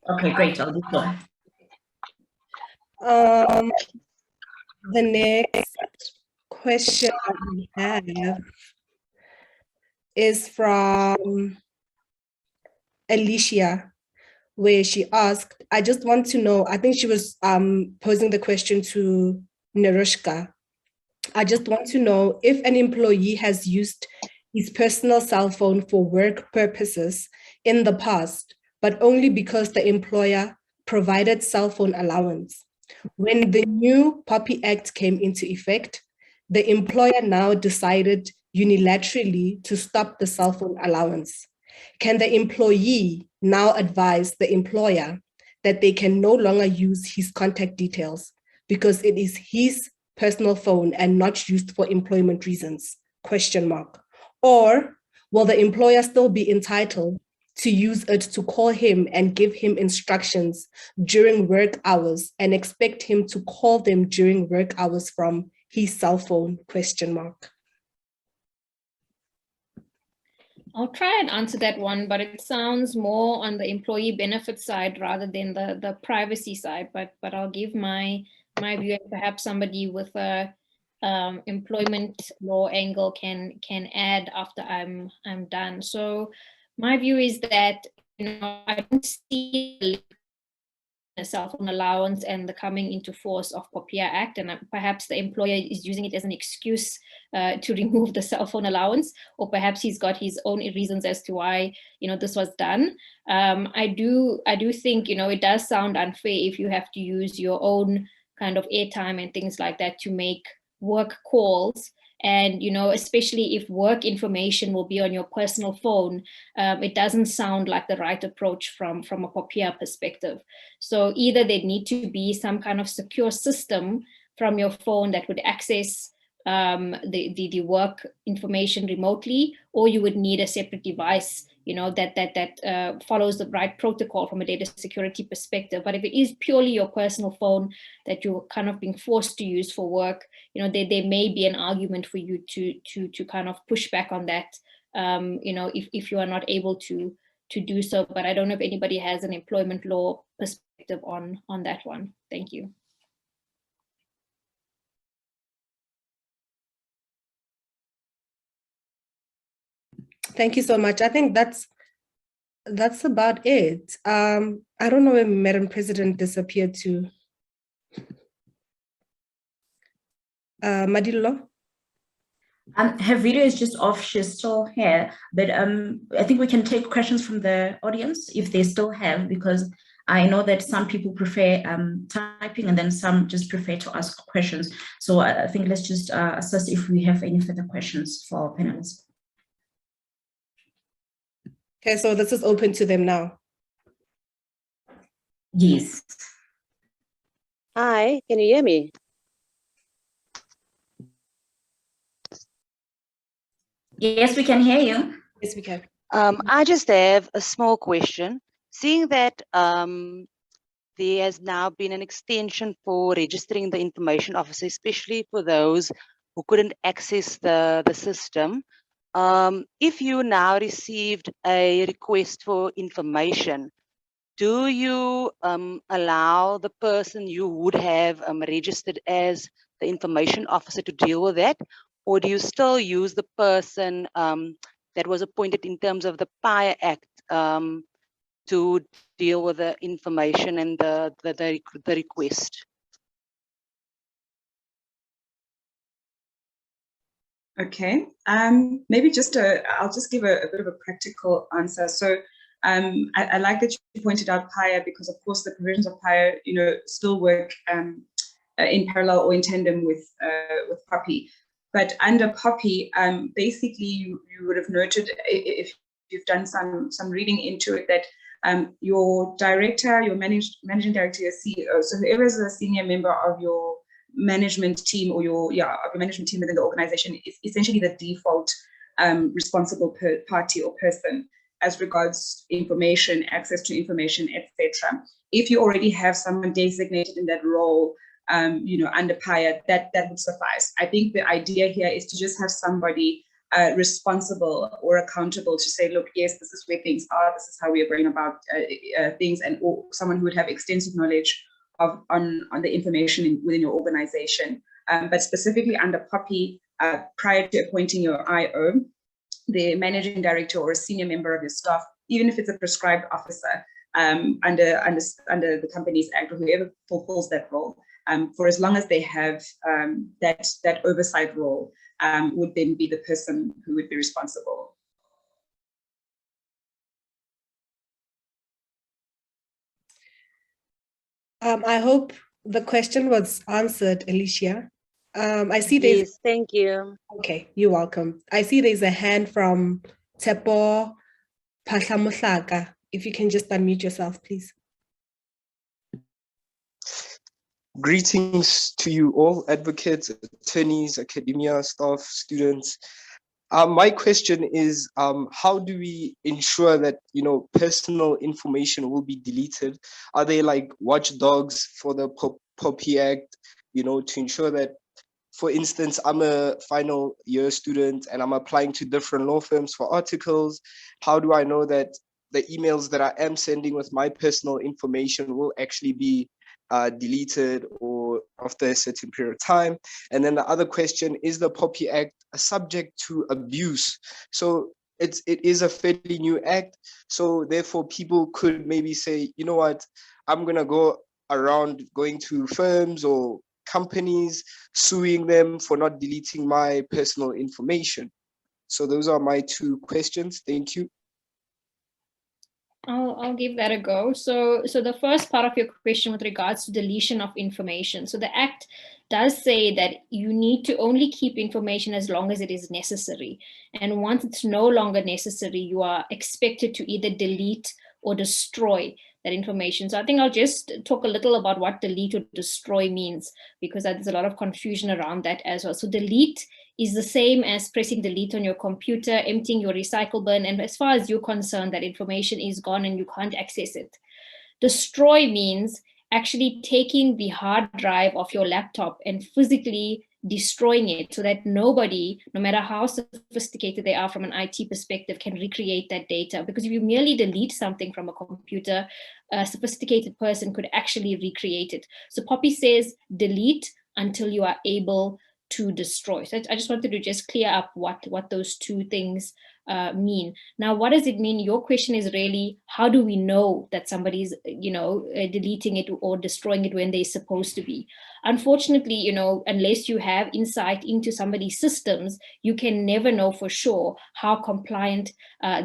Okay, great. I'll do so. The next question we have is from Alicia, where she asked, I just want to know, I think she was posing the question to Nerushka. I just want to know if an employee has used his personal cell phone for work purposes in the past, but only because the employer provided cell phone allowance. When the new POPI Act came into effect, the employer now decided unilaterally to stop the cell phone allowance. Can the employee now advise the employer that they can no longer use his contact details because it is his personal phone and not used for employment reasons? ? Or will the employer still be entitled to use it to call him and give him instructions during work hours and expect him to call them during work hours from his cell phone ? I'll try and answer that one, but it sounds more on the employee benefit side rather than the privacy side. But I'll give my view, and perhaps somebody with a employment law angle can add after I'm done. So my view is that, I don't see a cell phone allowance and the coming into force of POPIA Act, and perhaps the employer is using it as an excuse to remove the cell phone allowance, or perhaps he's got his own reasons as to why this was done. I do think it does sound unfair if you have to use your own kind of airtime and things like that to make work calls. And, especially if work information will be on your personal phone, it doesn't sound like the right approach from a POPIA perspective. So either there need to be some kind of secure system from your phone that would access the work information remotely, or you would need a separate device, that follows the right protocol from a data security perspective. But if it is purely your personal phone that you're kind of being forced to use for work, there may be an argument for you to kind of push back on that, if you are not able to do so. But I don't know if anybody has an employment law perspective on that one. Thank you. Thank you so much. I think that's about it. I don't know where Madam President disappeared to. Madillo? Her video is just off. She's still here, but I think we can take questions from the audience if they still have, because I know that some people prefer typing and then some just prefer to ask questions. So I think let's just assess if we have any further questions for our panelists. Okay, so this is open to them now. Yes. Hi, can you hear me? Yes, we can hear you. Yes, we can. I just have a small question. Seeing that there has now been an extension for registering the information officer, especially for those who couldn't access the system. If you now received a request for information, do you allow the person you would have registered as the information officer to deal with that? Or do you still use the person that was appointed in terms of the POPIA Act to deal with the information and the request? Okay, maybe I'll just give a bit of a practical answer. So I like that you pointed out POPIA, because of course the provisions of POPIA, still work in parallel or in tandem with POPI. But under POPI, basically you would have noted, if you've done some reading into it, that your director, your managing director, your CEO, so whoever is a senior member of your management team or your management team within the organization is essentially the default responsible party or person as regards information, access to information, etc. If you already have someone designated in that role, under PIA, that would suffice. I think the idea here is to just have somebody responsible or accountable to say, look, yes, this is where things are, this is how we are going about things, and or someone who would have extensive knowledge on the information within your organization. But specifically under POPI, prior to appointing your IO, the managing director or a senior member of your staff, even if it's a prescribed officer under the Companies Act, or whoever fulfills that role, for as long as they have that oversight role, would then be the person who would be responsible. I hope the question was answered, Alicia. I see there's... Yes, thank you. Okay, you're welcome. I see there's a hand from Tepo Pahlamuhlaga. If you can just unmute yourself, please. Greetings to you all, advocates, attorneys, academia, staff, students. My question is, how do we ensure that, personal information will be deleted? Are they like watchdogs for the POPI Act, to ensure that, for instance, I'm a final year student and I'm applying to different law firms for articles. How do I know that the emails that I am sending with my personal information will actually be deleted or after a certain period of time? And then the other question, is the POPI Act subject to abuse? So it is a fairly new act. So therefore people could maybe say, you know what, I'm gonna go around going to firms or companies, suing them for not deleting my personal information. So those are my two questions. Thank you. I'll give that a go. So the first part of your question with regards to deletion of information. So the Act does say that you need to only keep information as long as it is necessary. And once it's no longer necessary, you are expected to either delete or destroy that information. So I think I'll just talk a little about what delete or destroy means, because there's a lot of confusion around that as well. So delete is the same as pressing delete on your computer, emptying your recycle bin, and as far as you're concerned, that information is gone and you can't access it. Destroy means actually taking the hard drive of your laptop and physically destroying it so that nobody, no matter how sophisticated they are from an IT perspective, can recreate that data. Because if you merely delete something from a computer, a sophisticated person could actually recreate it. So POPI says delete until you are able to destroy. So I just wanted to just clear up what those two things mean. Now, what does it mean? Your question is really, how do we know that somebody's, deleting it or destroying it when they're supposed to be? Unfortunately, unless you have insight into somebody's systems, you can never know for sure how compliant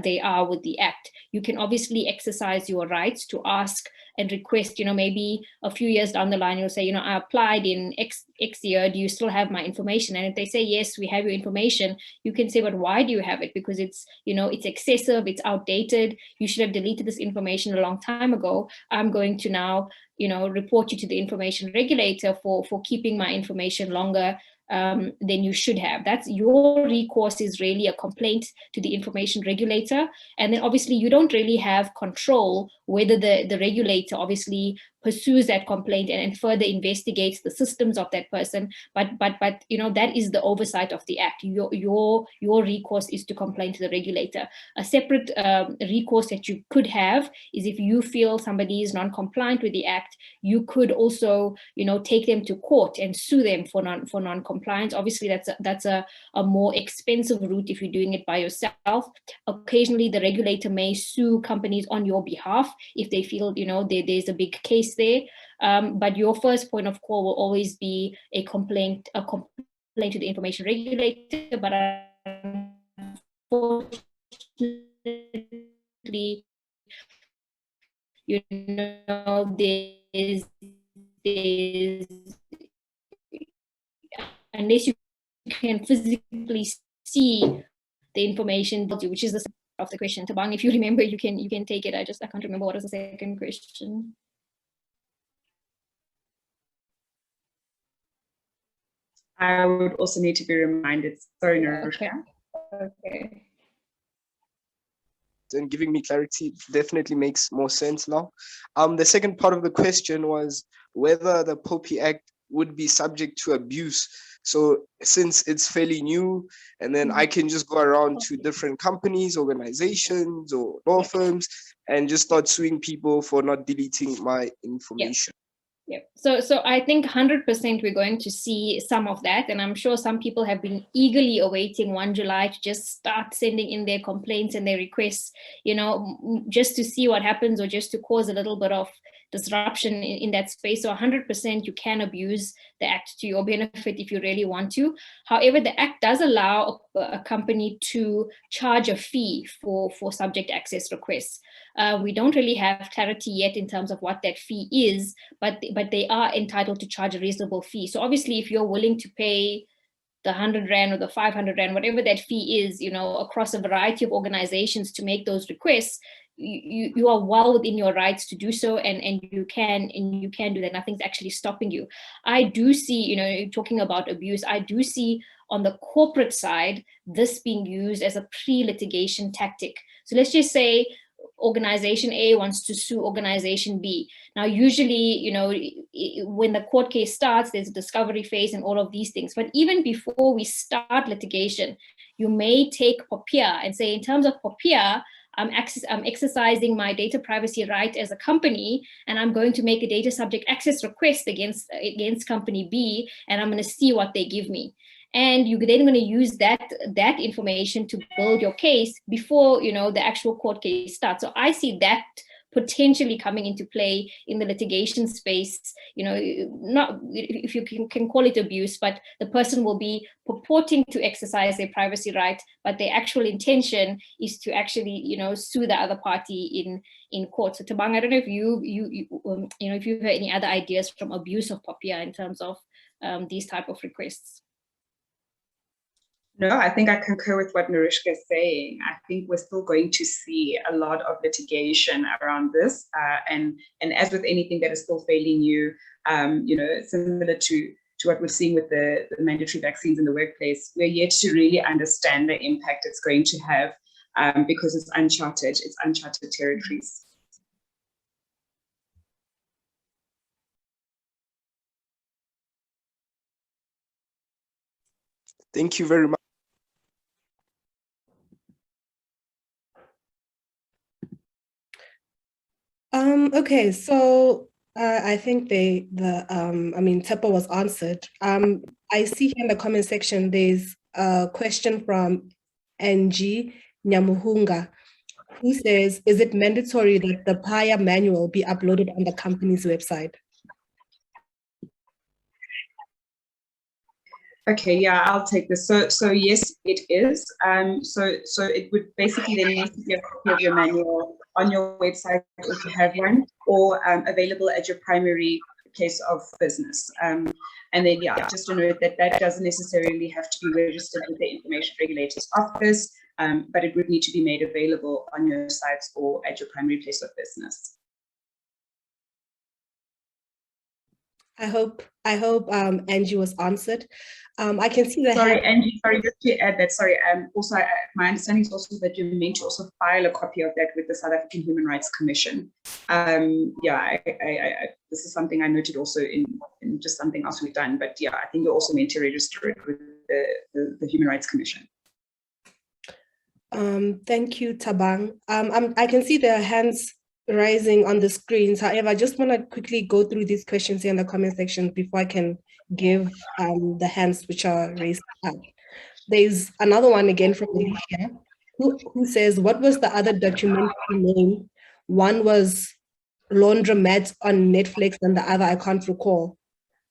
they are with the Act. You can obviously exercise your rights to ask and request, maybe a few years down the line, you'll say, I applied in X year, do you still have my information? And if they say, yes, we have your information, you can say, but why do you have it? Because it's, it's excessive, it's outdated. You should have deleted this information a long time ago. I'm going to now, report you to the information regulator for keeping my information longer than you should have. That's your recourse, is really a complaint to the information regulator. And then obviously you don't really have control whether the regulator obviously pursues that complaint and further investigates the systems of that person. But that is the oversight of the Act. Your recourse is to complain to the regulator. A separate recourse that you could have is if you feel somebody is non-compliant with the Act, you could also take them to court and sue them for non-compliance. Obviously that's a more expensive route if you're doing it by yourself. Occasionally the regulator may sue companies on your behalf if they feel there's a big case there, but your first point of call will always be a complaint to the information regulator. But unfortunately, there's unless you can physically see the information, which is the of the question. Thabang, if you remember, you can take it. I can't remember what was the second question. I would also need to be reminded. Sorry, Nerushka. Okay. And giving me clarity definitely makes more sense now. The second part of the question was whether the POPI Act would be subject to abuse. So since it's fairly new, and then I can just go around to different companies, organizations, or law firms and just start suing people for not deleting my information. Yeah. So I think 100% we're going to see some of that. And I'm sure some people have been eagerly awaiting 1 July to just start sending in their complaints and their requests, you know, just to see what happens, or just to cause a little bit of disruption in that space. So 100% you can abuse the act to your benefit if you really want to. However, the act does allow a company to charge a fee for subject access requests. We don't really have clarity yet in terms of what that fee is, but they are entitled to charge a reasonable fee. So obviously, if you're willing to pay the 100 Rand or the 500 Rand, whatever that fee is, you know, across a variety of organizations to make those requests, you are well within your rights to do so, and you can do that. Nothing's actually stopping you. I do see, you know, talking about abuse, I do see on the corporate side this being used as a pre-litigation tactic. So let's just say organization A wants to sue organization B. Now, usually, you know, when the court case starts, there's a discovery phase and all of these things. But even before we start litigation, you may take POPIA and say, in terms of POPIA, I'm exercising my data privacy right as a company, and I'm going to make a data subject access request against company B, and I'm going to see what they give me. And you're then going to use that information to build your case before, you know, the actual court case starts. So I see that potentially coming into play in the litigation space, you know, not if you can call it abuse, but the person will be purporting to exercise their privacy right, but their actual intention is to actually, you know, sue the other party in court. So Thabang, I don't know if you know, if you've heard any other ideas from abuse of POPIA in terms of these type of requests. No, I think I concur with what Nerushka is saying. I think we're still going to see a lot of litigation around this. And as with anything that is still fairly new, you know, similar to what we're seeing with the mandatory vaccines in the workplace, we're yet to really understand the impact it's going to have because it's uncharted territories. Thank you very much. Okay, so I think Tepo was answered. I see here in the comment section, there's a question from NG Nyamuhunga, who says, is it mandatory that the PIA manual be uploaded on the company's website? Okay, yeah, I'll take this. So yes, it is. So it would basically there needs to be a copy of your manual on your website if you have one, or available at your primary place of business. And then, yeah, just to note that doesn't necessarily have to be registered with the Information Regulator's Office, but it would need to be made available on your sites or at your primary place of business. I hope Angie was answered. I can see that. Sorry, Angie, sorry, just to add that, sorry, also my understanding is also that you're meant to also file a copy of that with the South African Human Rights Commission. Yeah, this is something I noted also in just something else we've done, but yeah, I think you're also meant to register it with the Human Rights Commission. Thank you, Thabang. I can see there are hands rising on the screens. However, I just want to quickly go through these questions here in the comment section before I can give the hands which are raised up. There's another one again from Alicia, who says, what was the other documentary name? One was Laundromat on Netflix and the other I can't recall.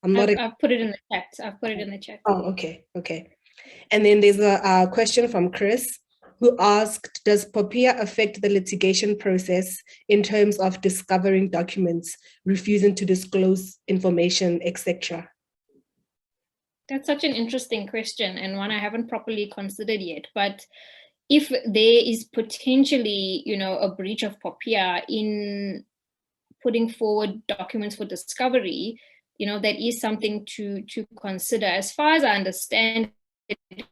I've put it in the chat. I've put it in the chat. Oh, okay. And then there's a question from Chris, who asked, does POPIA affect the litigation process in terms of discovering documents, refusing to disclose information, etc.? That's such an interesting question, and one I haven't properly considered yet. But if there is potentially, you know, a breach of POPIA in putting forward documents for discovery, you know, that is something to consider. As far as I understand, it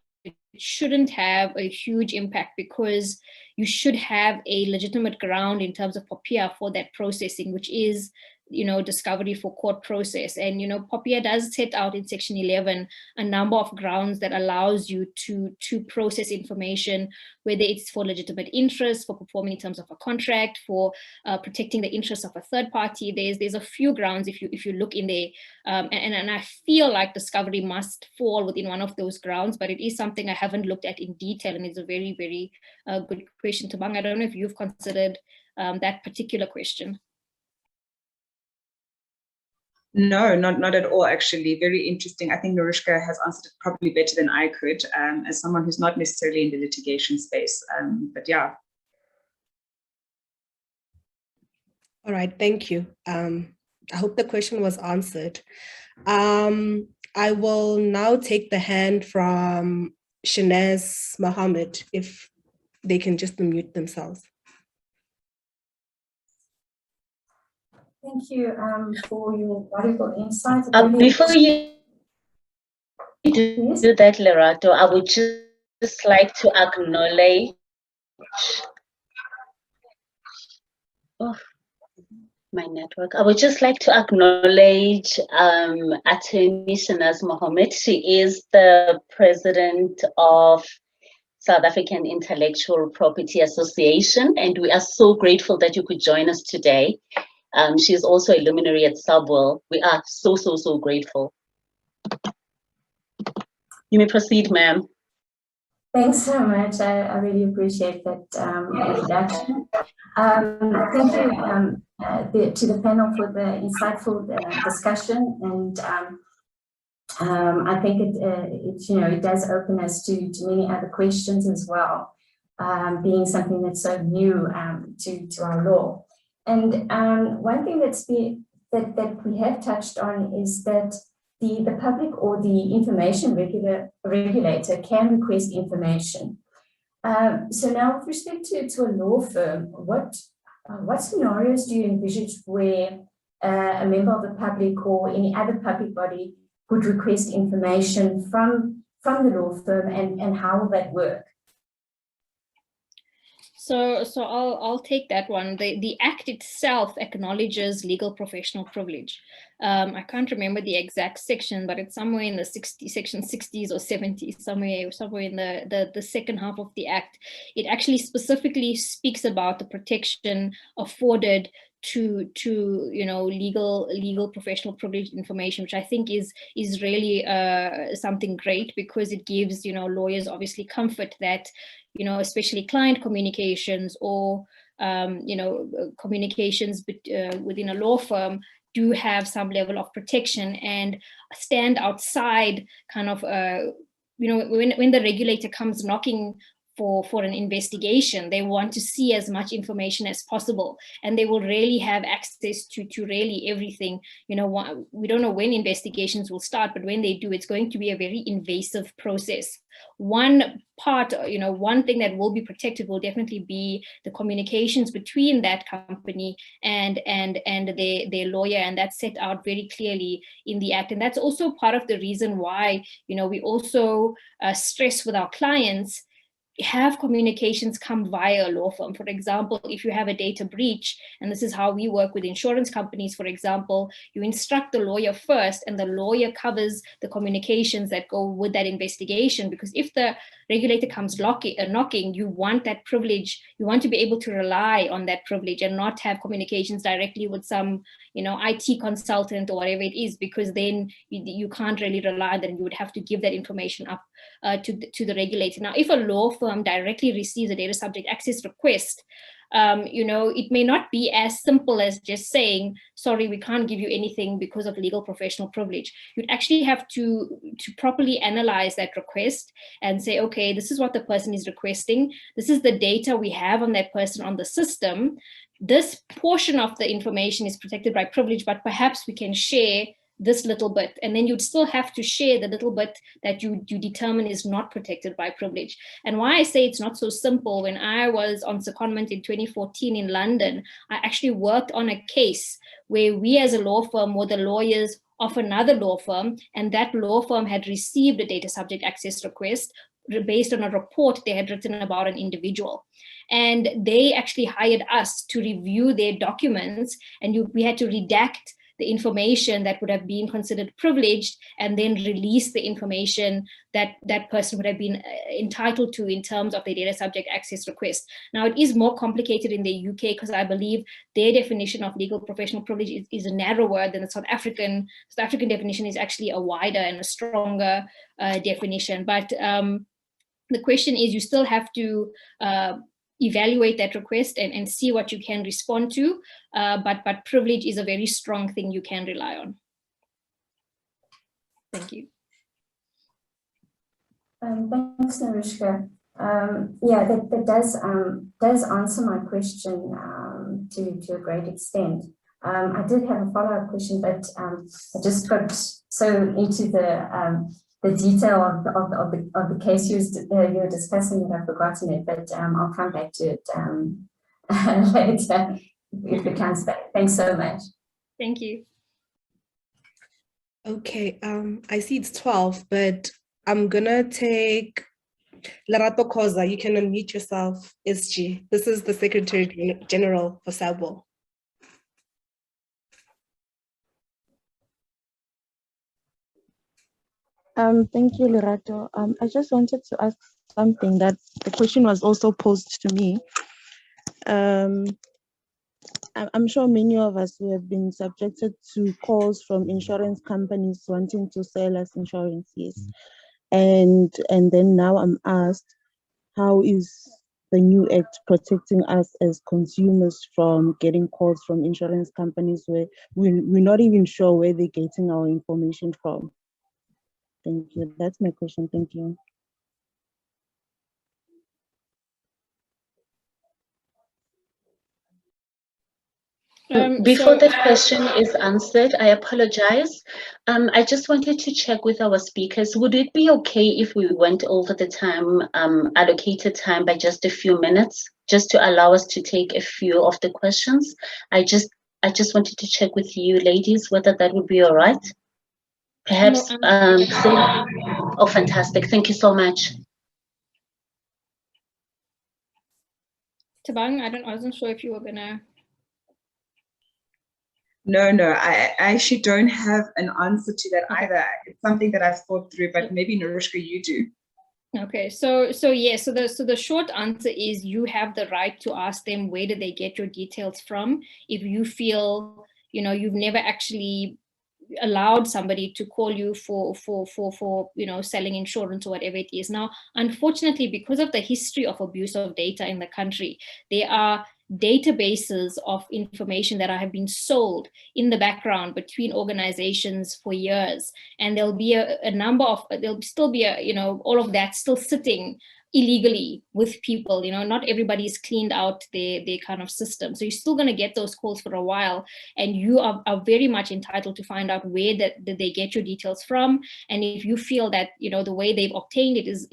shouldn't have a huge impact because you should have a legitimate ground in terms of POPIA for that processing, which is discovery for court process. And, POPIA does set out in section 11 a number of grounds that allows you to process information, whether it's for legitimate interest, for performing in terms of a contract, for protecting the interests of a third party. There's a few grounds if you look in there, and I feel like discovery must fall within one of those grounds, but it is something I haven't looked at in detail, and it's a very, very good question. Thabang, I don't know if you've considered that particular question. No, not at all, actually. Very interesting. I think Nerushka has answered it probably better than I could, as someone who's not necessarily in the litigation space. But yeah. All right, thank you. I hope the question was answered. I will now take the hand from Shanaz Mohammed, if they can just unmute themselves. Thank you for your valuable insights. Before you do that, Lerato, I would just like to acknowledge my network. I would just like to acknowledge Attorney Shanaz Mohammed. She is the president of South African Intellectual Property Association, and we are so grateful that you could join us today. She is also a luminary at Subwell. We are so grateful. You may proceed, ma'am. Thanks so much. I really appreciate that introduction. Thank you to the panel for the insightful discussion, and I think it does open us to many other questions as well, being something that's so new to our law. And one thing that we have touched on is that the public or the information regulator can request information. So now with respect to a law firm, what scenarios do you envisage where a member of the public or any other public body could request information from the law firm, and how will that work? So I'll take that one. The Act itself acknowledges legal professional privilege. I can't remember the exact section, but it's somewhere in the section 60s or 70s, somewhere in the second half of the Act. It actually specifically speaks about the protection afforded to legal professional privilege information, which I think is really something great, because it gives lawyers obviously comfort that especially client communications or communications within a law firm do have some level of protection and stand outside kind of when the regulator comes knocking for an investigation. They want to see as much information as possible, and they will really have access to really everything. We don't know when investigations will start, but when they do, it's going to be a very invasive process. One part, one thing that will be protected will definitely be the communications between that company and their lawyer, and that's set out very clearly in the Act. And that's also part of the reason why we also stress with our clients, have communications come via a law firm. For example, if you have a data breach, and this is how we work with insurance companies, for example, you instruct the lawyer first, and the lawyer covers the communications that go with that investigation. Because if the regulator comes knocking, you want that privilege, you want to be able to rely on that privilege and not have communications directly with some IT consultant or whatever it is, because then you can't really rely on that, and you would have to give that information up to the regulator. Now, if a law firm directly receives a data subject access request, it may not be as simple as just saying, sorry, we can't give you anything because of legal professional privilege. You'd actually have to properly analyze that request and say, okay, this is what the person is requesting. This is the data we have on that person on the system. This portion of the information is protected by privilege, but perhaps we can share this little bit, and then you'd still have to share the little bit that you determine is not protected by privilege. And why I say it's not so simple, when I was on secondment in 2014 in London, I actually worked on a case where we as a law firm were the lawyers of another law firm, and that law firm had received a data subject access request based on a report they had written about an individual. and they actually hired us to review their documents, and we had to redact the information that would have been considered privileged and then release the information that that person would have been entitled to in terms of the data subject access request. Now, it is more complicated in the UK because I believe their definition of legal professional privilege is narrower than the South African. South African definition is actually a wider and a stronger definition. But the question is, you still have to evaluate that request and see what you can respond to, but privilege is a very strong thing you can rely on. Thank you. Thanks, Nerushka. Yeah, that does answer my question to a great extent. I did have a follow-up question, but I just got so into the detail of the case you're discussing that I've forgotten it, but I'll come back to it later if it comes back. Thanks so much. Thank you. Okay, I see it's 12, but I'm gonna take Lerato Koza. You can unmute yourself, SG. This is the Secretary General for SABO. Thank you, Lerato. I just wanted to ask something that the question was also posed to me. I'm sure many of us who have been subjected to calls from insurance companies wanting to sell us insurances. And then now I'm asked, how is the new act protecting us as consumers from getting calls from insurance companies where we're not even sure where they're getting our information from? Thank you. That's my question. Thank you. Before that question is answered, I apologize. I just wanted to check with our speakers. Would it be okay if we went over the time, allocated time by just a few minutes, just to allow us to take a few of the questions? I just wanted to check with you ladies whether that would be all right. Perhaps, oh, fantastic. Thank you so much. Thabang, I wasn't sure if you were gonna. No, I actually don't have an answer to that either. It's something that I've thought through, but maybe Nerushka, you do. Okay, so the short answer is you have the right to ask them where did they get your details from if you feel you've never actually allowed somebody to call you for selling insurance or whatever it is. Now, unfortunately, because of the history of abuse of data in the country, there are databases of information that have been sold in the background between organizations for years, and there'll be there'll still be all of that still sitting illegally with people. Not everybody is cleaned out their kind of system, so you're still going to get those calls for a while, and you are very much entitled to find out where that they get your details from. And if you feel that the way they've obtained it is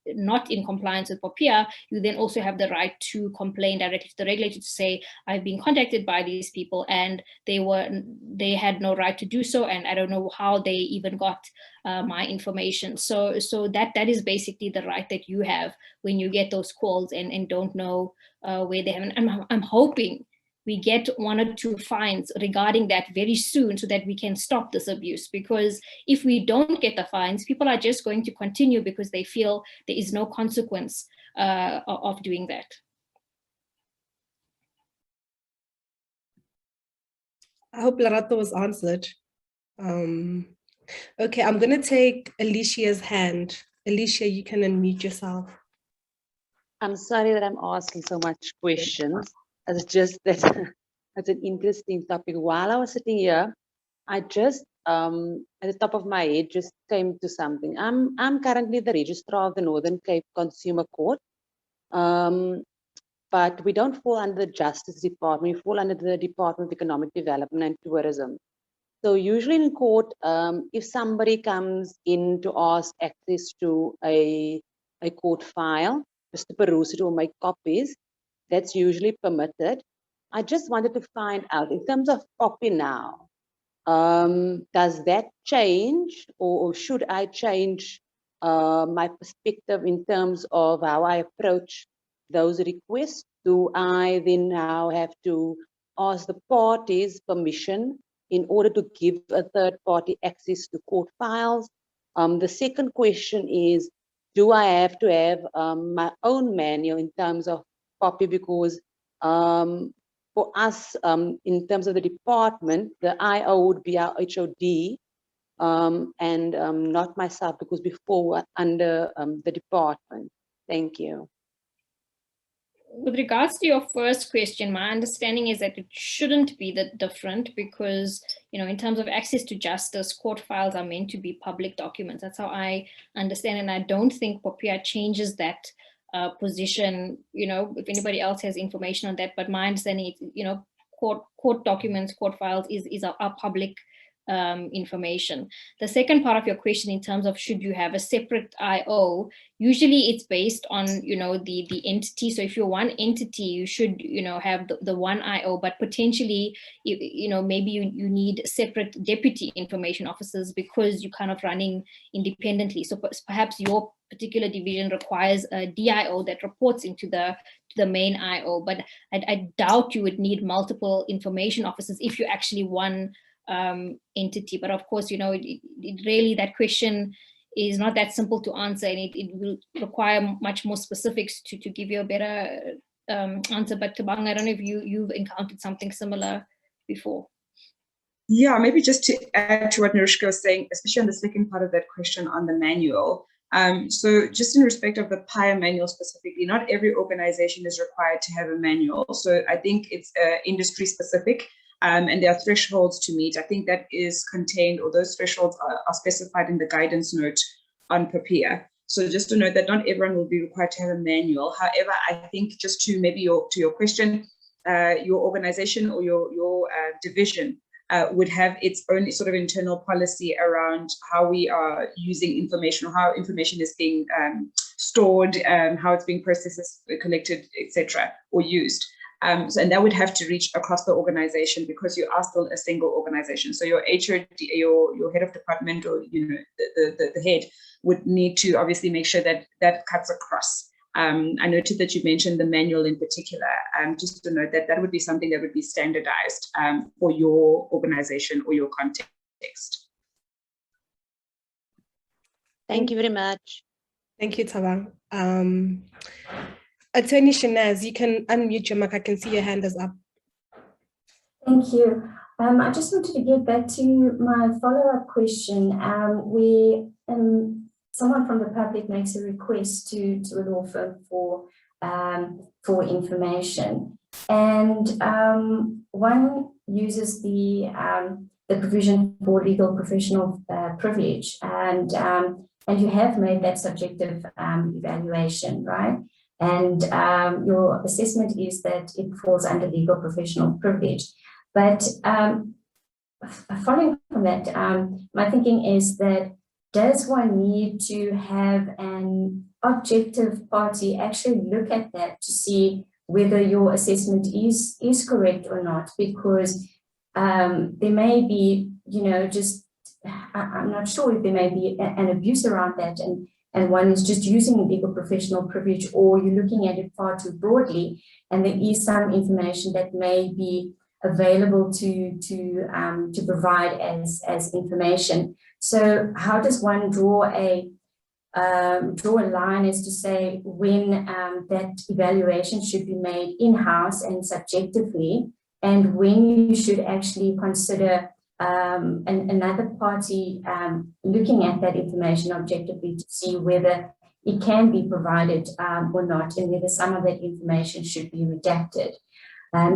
not in compliance with POPIA, you then also have the right to complain directly to the regulator to say, I've been contacted by these people and they had no right to do so, and I don't know how they even got my information. So that is basically the right that you have when you get those calls and don't know where they have. And I'm hoping we get 1 or 2 fines regarding that very soon so that we can stop this abuse, because if we don't get the fines, people are just going to continue because they feel there is no consequence of doing that. I hope Lerato was answered. Okay, I'm gonna take Alicia's hand. Alicia, you can unmute yourself. I'm sorry that I'm asking so much questions. It's just that it's an interesting topic. While I was sitting here, I just at the top of my head just came to something. I'm currently the registrar of the Northern Cape Consumer Court, but we don't fall under the Justice Department. We fall under the Department of Economic Development and Tourism. So usually in court, if somebody comes in to ask access to a court file, just to peruse it or make copies, that's usually permitted. I just wanted to find out, in terms of POPIA now, does that change, or should I change my perspective in terms of how I approach those requests? Do I then now have to ask the parties permission in order to give a third party access to court files? The second question is, do I have to have my own manual in terms of POPIA? Because for us, in terms of the department, the IO would be our HOD, and not myself, because before under the department. Thank you. With regards to your first question, my understanding is that it shouldn't be that different because, you know, in terms of access to justice, court files are meant to be public documents. That's how I understand, and I don't think POPIA changes that position. You know, if anybody else has information on that, but my understanding is, you know, court documents, court files is our public information. The second part of your question, in terms of should you have a separate IO, usually it's based on, you know, the entity. So if you're one entity, you should, you know, have the one IO, but potentially, you know, maybe you need separate deputy information officers because you're kind of running independently. So perhaps your particular division requires a DIO that reports into the main IO, but I doubt you would need multiple information officers if you're actually one entity. But of course, you know, it really, that question is not that simple to answer, and it will require much more specifics to give you a better answer. But Thabang, I don't know if you've encountered something similar before. Yeah, maybe just to add to what Nerushka was saying, especially on the second part of that question on the manual. So just in respect of the PIA manual specifically, not every organization is required to have a manual. So I think it's industry specific. And there are thresholds to meet. I think that is contained, or those thresholds are specified in the guidance note on POPIA. So just to note that not everyone will be required to have a manual. However, I think just to maybe to your question, your organization or your division would have its own sort of internal policy around how we are using information, or how information is being stored, how it's being processed, collected, etc., or used. So, and that would have to reach across the organization because you are still a single organization. So your HOD, your head of department, or, you know, the head would need to obviously make sure that that cuts across. I noted that you mentioned the manual in particular. Just to note that that would be something that would be standardized for your organization or your context. Thank you very much. Thank you, Thabang. Attorney Shanaz, you can unmute your mic. I can see your hand is up. Thank you. I just wanted to get back to my follow-up question. Someone from the public makes a request to a law firm for information, and one uses the provision for legal professional privilege, and you have made that subjective evaluation, right? And your assessment is that it falls under legal professional privilege. But following from that, my thinking is that does one need to have an objective party actually look at that to see whether your assessment is correct or not? Because there may be, you know, just, I'm not sure if there may be an abuse around that, and one is just using legal professional privilege, or you're looking at it far too broadly, and there is some information that may be available to provide as information. So how does one draw a line as to say when that evaluation should be made in-house and subjectively, and when you should actually consider another party looking at that information objectively to see whether it can be provided or not, and whether some of that information should be redacted?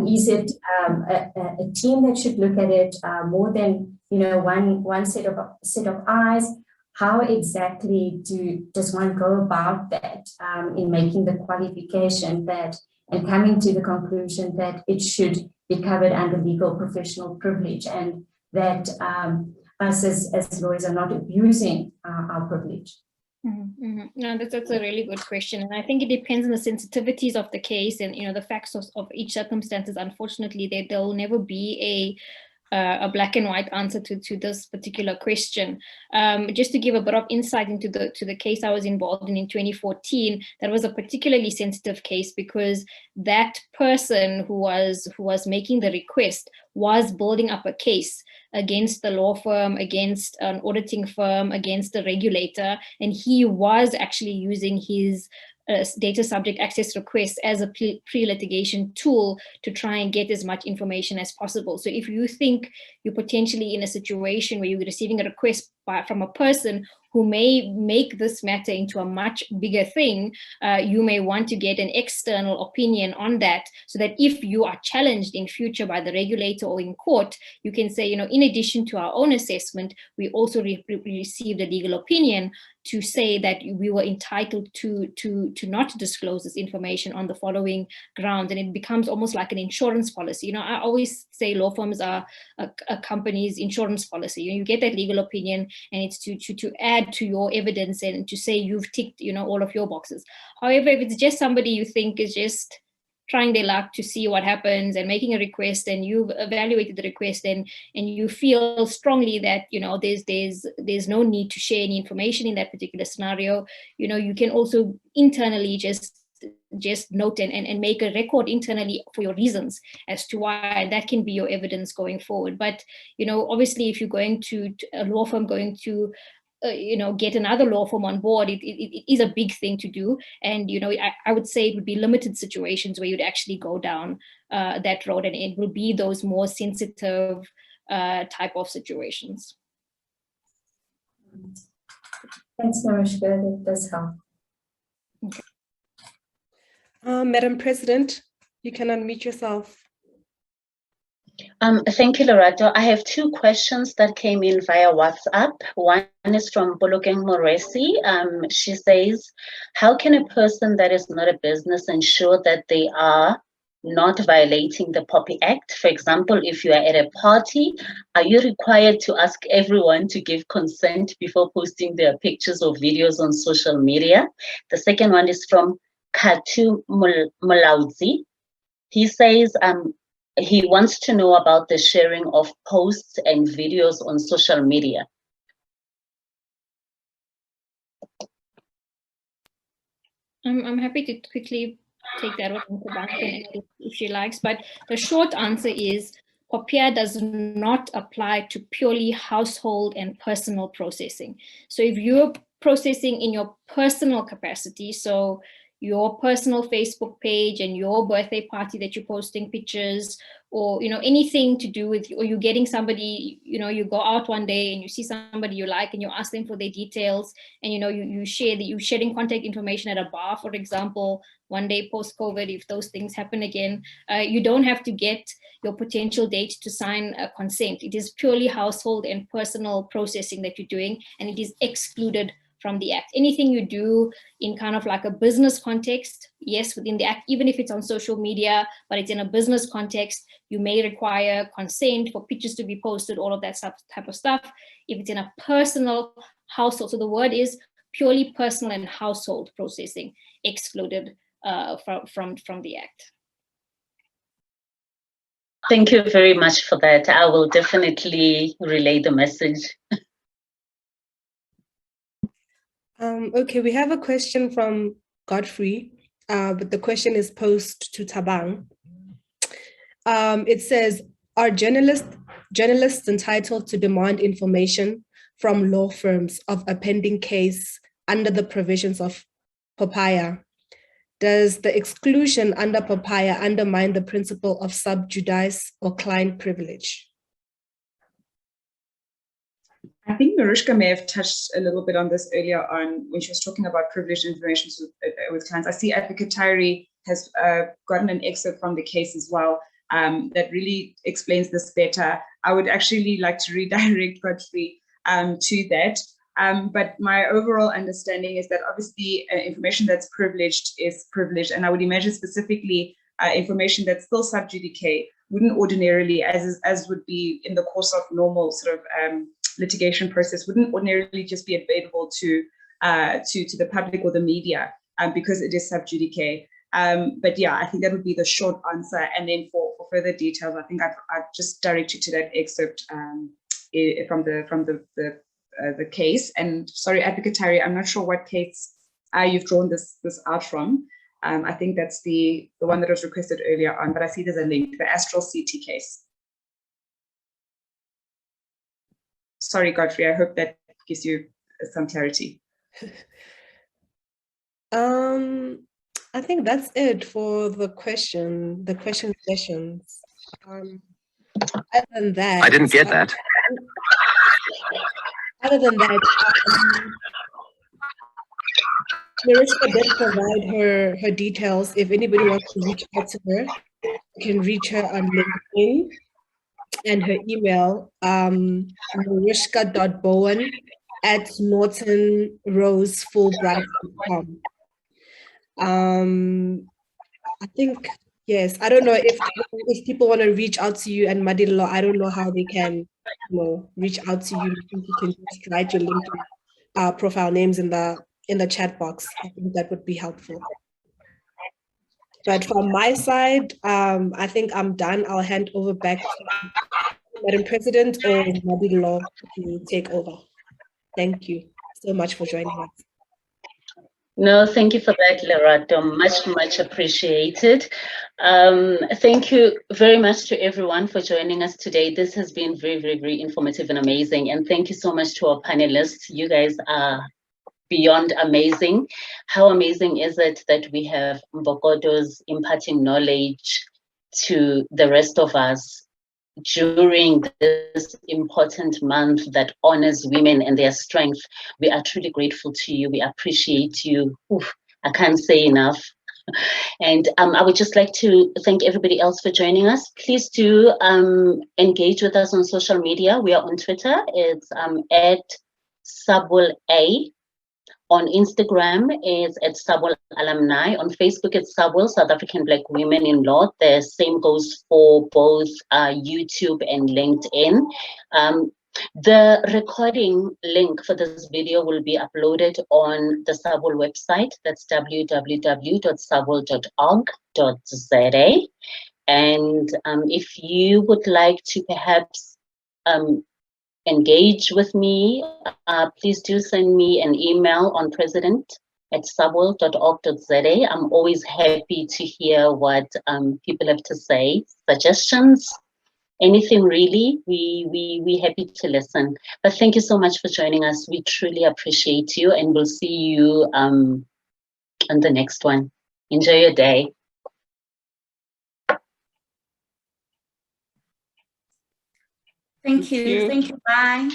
Is it a team that should look at it, more than, you know, one set of eyes? How exactly does one go about that in making the qualification that, and coming to the conclusion that it should be covered under legal professional privilege, and that us as lawyers are not abusing our privilege? No, that's a really good question, and I think it depends on the sensitivities of the case and, you know, the facts of each circumstances. Unfortunately, there will never be a black and white answer to this particular question. Just to give a bit of insight into the case I was involved in 2014, that was a particularly sensitive case because that person who was making the request was building up a case against the law firm, against an auditing firm, against the regulator, and he was actually using his data subject access request as a pre-litigation tool to try and get as much information as possible. So if you think you're potentially in a situation where you're receiving a request from a person who may make this matter into a much bigger thing, you may want to get an external opinion on that, so that if you are challenged in future by the regulator or in court, you can say, in addition to our own assessment, we also received a legal opinion to say that we were entitled to not disclose this information on the following grounds. And it becomes almost like an insurance policy. I always say law firms are a company's insurance policy. You get that legal opinion, and it's to add to your evidence and to say you've ticked all of your boxes. However, if it's just somebody you think is just trying their luck to see what happens and making a request, and you've evaluated the request and you feel strongly that there's no need to share any information in that particular scenario, you can also internally just note and make a record internally for your reasons as to why, and that can be your evidence going forward. But obviously, if you're going to a law firm going to get another law firm on board, it is a big thing to do. And I would say it would be limited situations where you'd actually go down that road, and it will be those more sensitive type of situations. Thanks, Nerushka. That does help. Okay. Madam President, you can unmute yourself. Thank you, Lerato. I have two questions that came in via WhatsApp. One is from Mofokeng Moresi. She says, how can a person that is not a business ensure that they are not violating the POPI Act? For example, if you are at a party, are you required to ask everyone to give consent before posting their pictures or videos on social media? The second one is from Katu Mulaudzi. He says, he wants to know about the sharing of posts and videos on social media. I'm happy to quickly take that one to back if she likes, but the short answer is POPIA does not apply to purely household and personal processing. So if you're processing in your personal capacity, so your personal Facebook page and your birthday party that you're posting pictures, or anything to do with, or you're getting somebody, you go out one day and you see somebody you like and you ask them for their details, and you're sharing contact information at a bar, for example, one day post-COVID, if those things happen again, you don't have to get your potential date to sign a consent. It is purely household and personal processing that you're doing, and it is excluded from the Act. Anything you do in kind of like a business context, yes, within the Act, even if it's on social media, but it's in a business context, you may require consent for pictures to be posted, all of that type of stuff. If it's in a personal household, so the word is purely personal and household processing, excluded from the Act. Thank you very much for that. I will definitely relay the message. Okay, we have a question from Godfrey, but the question is posed to Thabang. It says, are journalists entitled to demand information from law firms of a pending case under the provisions of POPIA? Does the exclusion under POPIA undermine the principle of sub judice or client privilege? I think Nerushka may have touched a little bit on this earlier on when she was talking about privileged information with clients. I see Advocate Tyree has gotten an excerpt from the case as well that really explains this better. I would actually like to redirect Godfrey to that. But my overall understanding is that obviously information that's privileged is privileged. And I would imagine specifically information that's still sub judice wouldn't ordinarily, as would be in the course of normal sort of litigation process, wouldn't ordinarily just be available to the public or the media because it is sub judice. But yeah, I think that would be the short answer. And then for further details, I think I've just direct you to that excerpt from the case. And sorry, Advocate Tyree, I'm not sure what case you've drawn this out from. I think that's the one that was requested earlier on, but I see there's a link, the Astral CT case. Sorry, Godfrey, I hope that gives you some clarity. I think that's it for the question sessions. Other than that, I didn't get that. Other than that, Nerushka did provide her details. If anybody wants to reach out to her, you can reach her on LinkedIn, and her email, nerushka.bowan@nortonrosefulbright.com. I think, yes, I don't know if people want to reach out to you and Madillo, I don't know how they can, reach out to you. You can just write your LinkedIn profile names in the chat box. I think that would be helpful. But from my side, I think I'm done. I'll hand over back to Madam President or Madillo to take over. Thank you so much for joining us. No, thank you for that, Lerato. Much appreciated. Thank you very much to everyone for joining us today. This has been very informative and amazing. And thank you so much to our panelists. You guys are beyond amazing. How amazing is it that we have Mbokodos imparting knowledge to the rest of us during this important month that honors women and their strength. We are truly grateful to you. We appreciate you. Oof, I can't say enough. And I would just like to thank everybody else for joining us. Please do engage with us on social media. We are on Twitter. It's @SubwellA. On Instagram, it's @SubwellAlumni. On Facebook, it's Subwell, South African Black Women in Law. The same goes for both YouTube and LinkedIn. The recording link for this video will be uploaded on the Subwell website. That's www.subwell.org.za. And if you would like to perhaps engage with me, please do send me an email on president@subwell.org.za. I'm always happy to hear what people have to say, suggestions, anything really. We happy to listen. But thank you so much for joining us. We truly appreciate you, and we'll see you on the next one. Enjoy your day. Thank you. Thank you. Bye.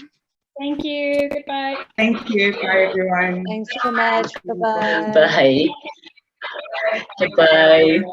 Thank you. Goodbye. Thank you. Bye, everyone. Thanks so much. Bye-bye. Bye. Bye.